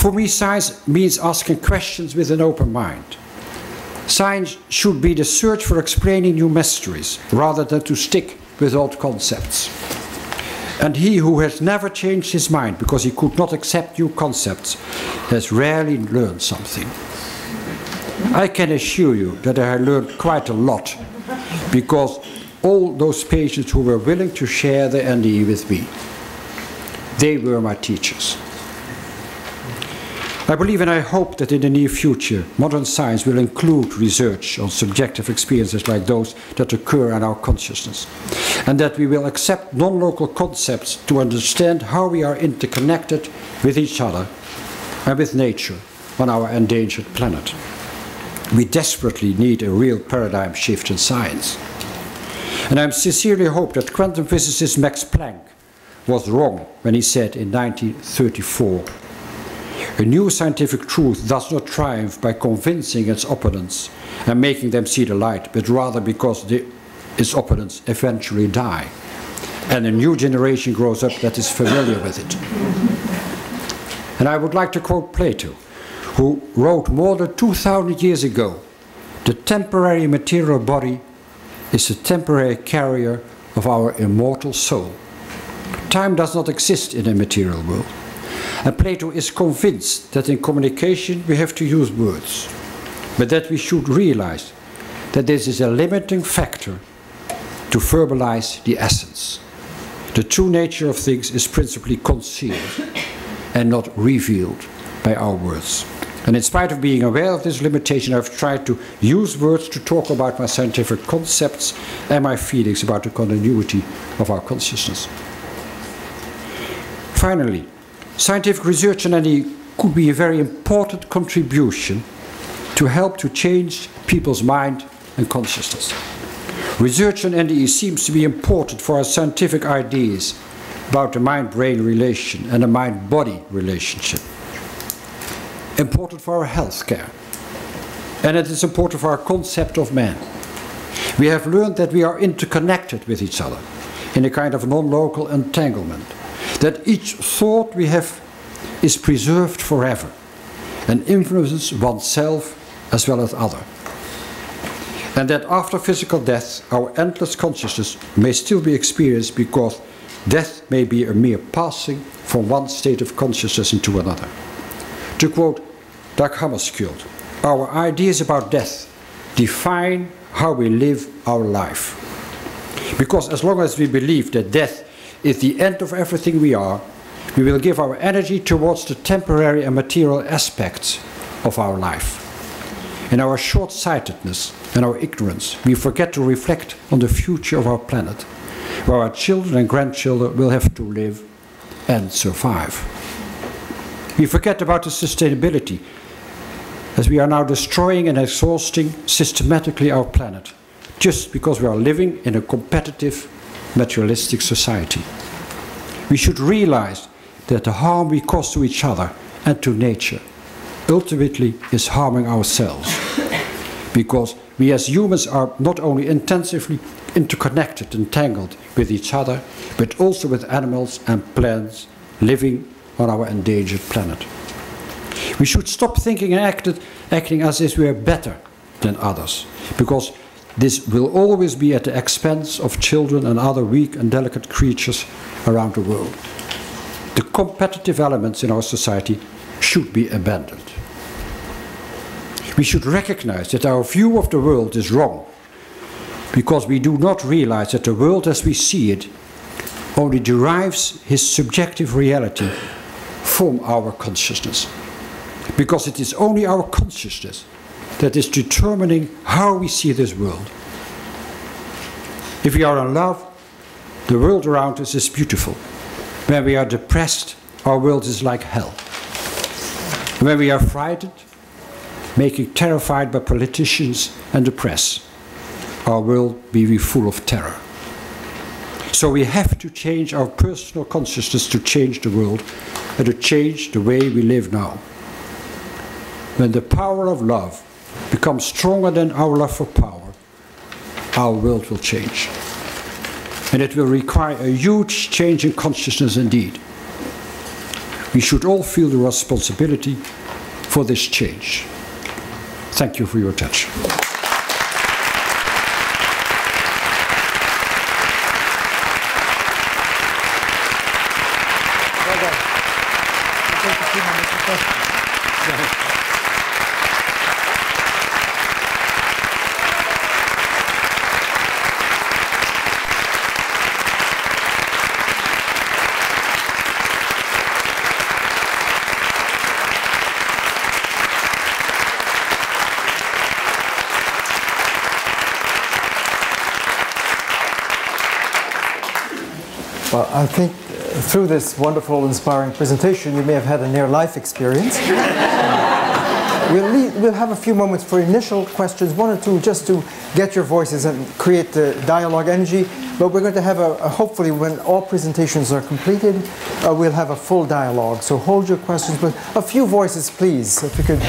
For me, science means asking questions with an open mind. Science should be the search for explaining new mysteries, rather than to stick with old concepts. And he who has never changed his mind because he could not accept new concepts has rarely learned something. I can assure you that I learned quite a lot, because all those patients who were willing to share their NDE with me, they were my teachers. I believe and I hope that in the near future, modern science will include research on subjective experiences like those that occur in our consciousness, and that we will accept non-local concepts to understand how we are interconnected with each other and with nature on our endangered planet. We desperately need a real paradigm shift in science. And I sincerely hope that quantum physicist Max Planck was wrong when he said in 1934, A new scientific truth does not triumph by convincing its opponents and making them see the light, but rather because its opponents eventually die, and a new generation grows up that is familiar with it. And I would like to quote Plato, who wrote more than 2,000 years ago, "The temporary material body is the temporary carrier of our immortal soul." Time does not exist in a material world. And Plato is convinced that in communication we have to use words, but that we should realize that this is a limiting factor to verbalize the essence. The true nature of things is principally concealed and not revealed by our words. And in spite of being aware of this limitation, I've tried to use words to talk about my scientific concepts and my feelings about the continuity of our consciousness. Finally, scientific research in NDE could be a very important contribution to help to change people's mind and consciousness. Research in NDE seems to be important for our scientific ideas about the mind-brain relation and the mind-body relationship. Important for our healthcare. And it is important for our concept of man. We have learned that we are interconnected with each other in a kind of non-local entanglement. That each thought we have is preserved forever and influences oneself as well as others. And that after physical death, our endless consciousness may still be experienced because death may be a mere passing from one state of consciousness into another. To quote Dag Hammarskjöld, our ideas about death define how we live our life. Because as long as we believe that death is the end of everything we are, we will give our energy towards the temporary and material aspects of our life. In our short-sightedness and our ignorance, we forget to reflect on the future of our planet, where our children and grandchildren will have to live and survive. We forget about the sustainability, as we are now destroying and exhausting systematically our planet, just because we are living in a competitive, materialistic society. We should realize that the harm we cause to each other and to nature ultimately is harming ourselves, because we as humans are not only intensively interconnected and tangled with each other, but also with animals and plants living on our endangered planet. We should stop thinking and acting as if we are better than others, because this will always be at the expense of children and other weak and delicate creatures around the world. The competitive elements in our society should be abandoned. We should recognize that our view of the world is wrong, because we do not realize that the world as we see it only derives his subjective reality from our consciousness. Because it is only our consciousness that is determining how we see this world. If we are in love, the world around us is beautiful. When we are depressed, our world is like hell. When we are frightened, making terrified by politicians and the press, our world will be full of terror. So we have to change our personal consciousness to change the world and to change the way we live now. When the power of love becomes stronger than our love for power, our world will change. And it will require a huge change in consciousness indeed. We should all feel the responsibility for this change. Thank you for your attention. Well, I think through this wonderful, inspiring presentation, you may have had a near-life experience. We'll have a few moments for initial questions, one or two, just to get your voices and create the dialogue energy. But we're going to have hopefully when all presentations are completed, we'll have a full dialogue. So hold your questions, but a few voices, please. If you could,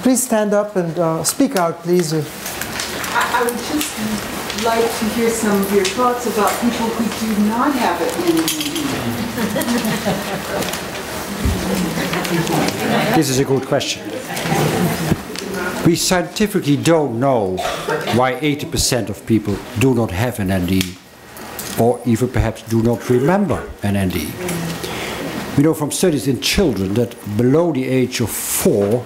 please stand up and speak out, please. I would just like to hear some of your thoughts about people who do not have it in This is a good question. We scientifically don't know why 80% of people do not have an NDE, or even perhaps do not remember an NDE. We know from studies in children that below the age of 4,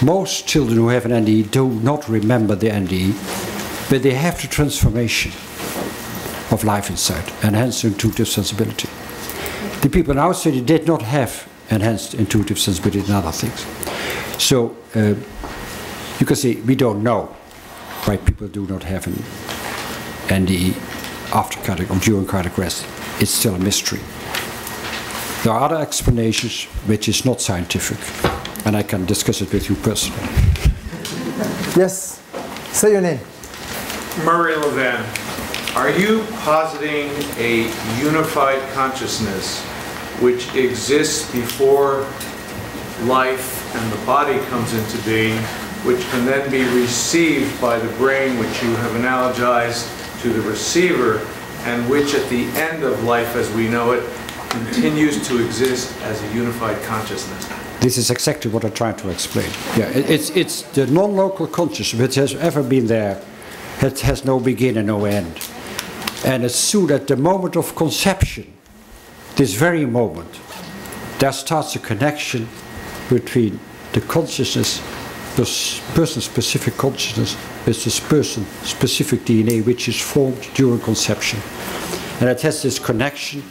most children who have an NDE do not remember the NDE, but they have the transformation of life inside, enhanced intuitive sensibility. The people in our study did not have enhanced intuitive sensibility and other things. So you can see we don't know why people do not have an NDE after cardiac or during cardiac arrest. It's still a mystery. There are other explanations which is not scientific, and I can discuss it with you personally. Yes, say your name. Murray Levin, are you positing a unified consciousness which exists before life and the body comes into being, which can then be received by the brain, which you have analogized to the receiver, and which at the end of life as we know it continues to exist as a unified consciousness? This is exactly what I tried to explain. Yeah, it's the non-local consciousness which has ever been there. It has no beginning and no end. And as soon as the moment of conception, this very moment, there starts a connection between the consciousness, the person-specific consciousness, with this person-specific DNA which is formed during conception. And it has this connection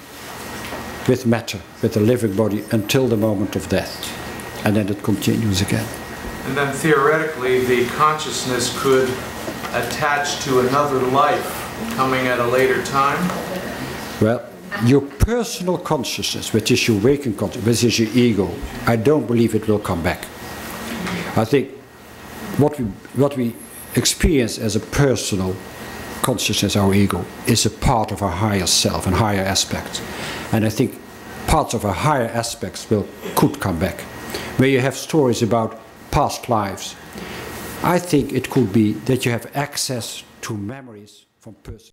with matter, with the living body, until the moment of death. And then it continues again. And then theoretically, the consciousness could attach to another life coming at a later time? Well, your personal consciousness, which is your waking consciousness, which is your ego, I don't believe it will come back. I think what we experience as a personal consciousness, our ego, is a part of our higher self and higher aspects. And I think parts of our higher aspects could come back. Where you have stories about past lives, I think it could be that you have access to memories from person.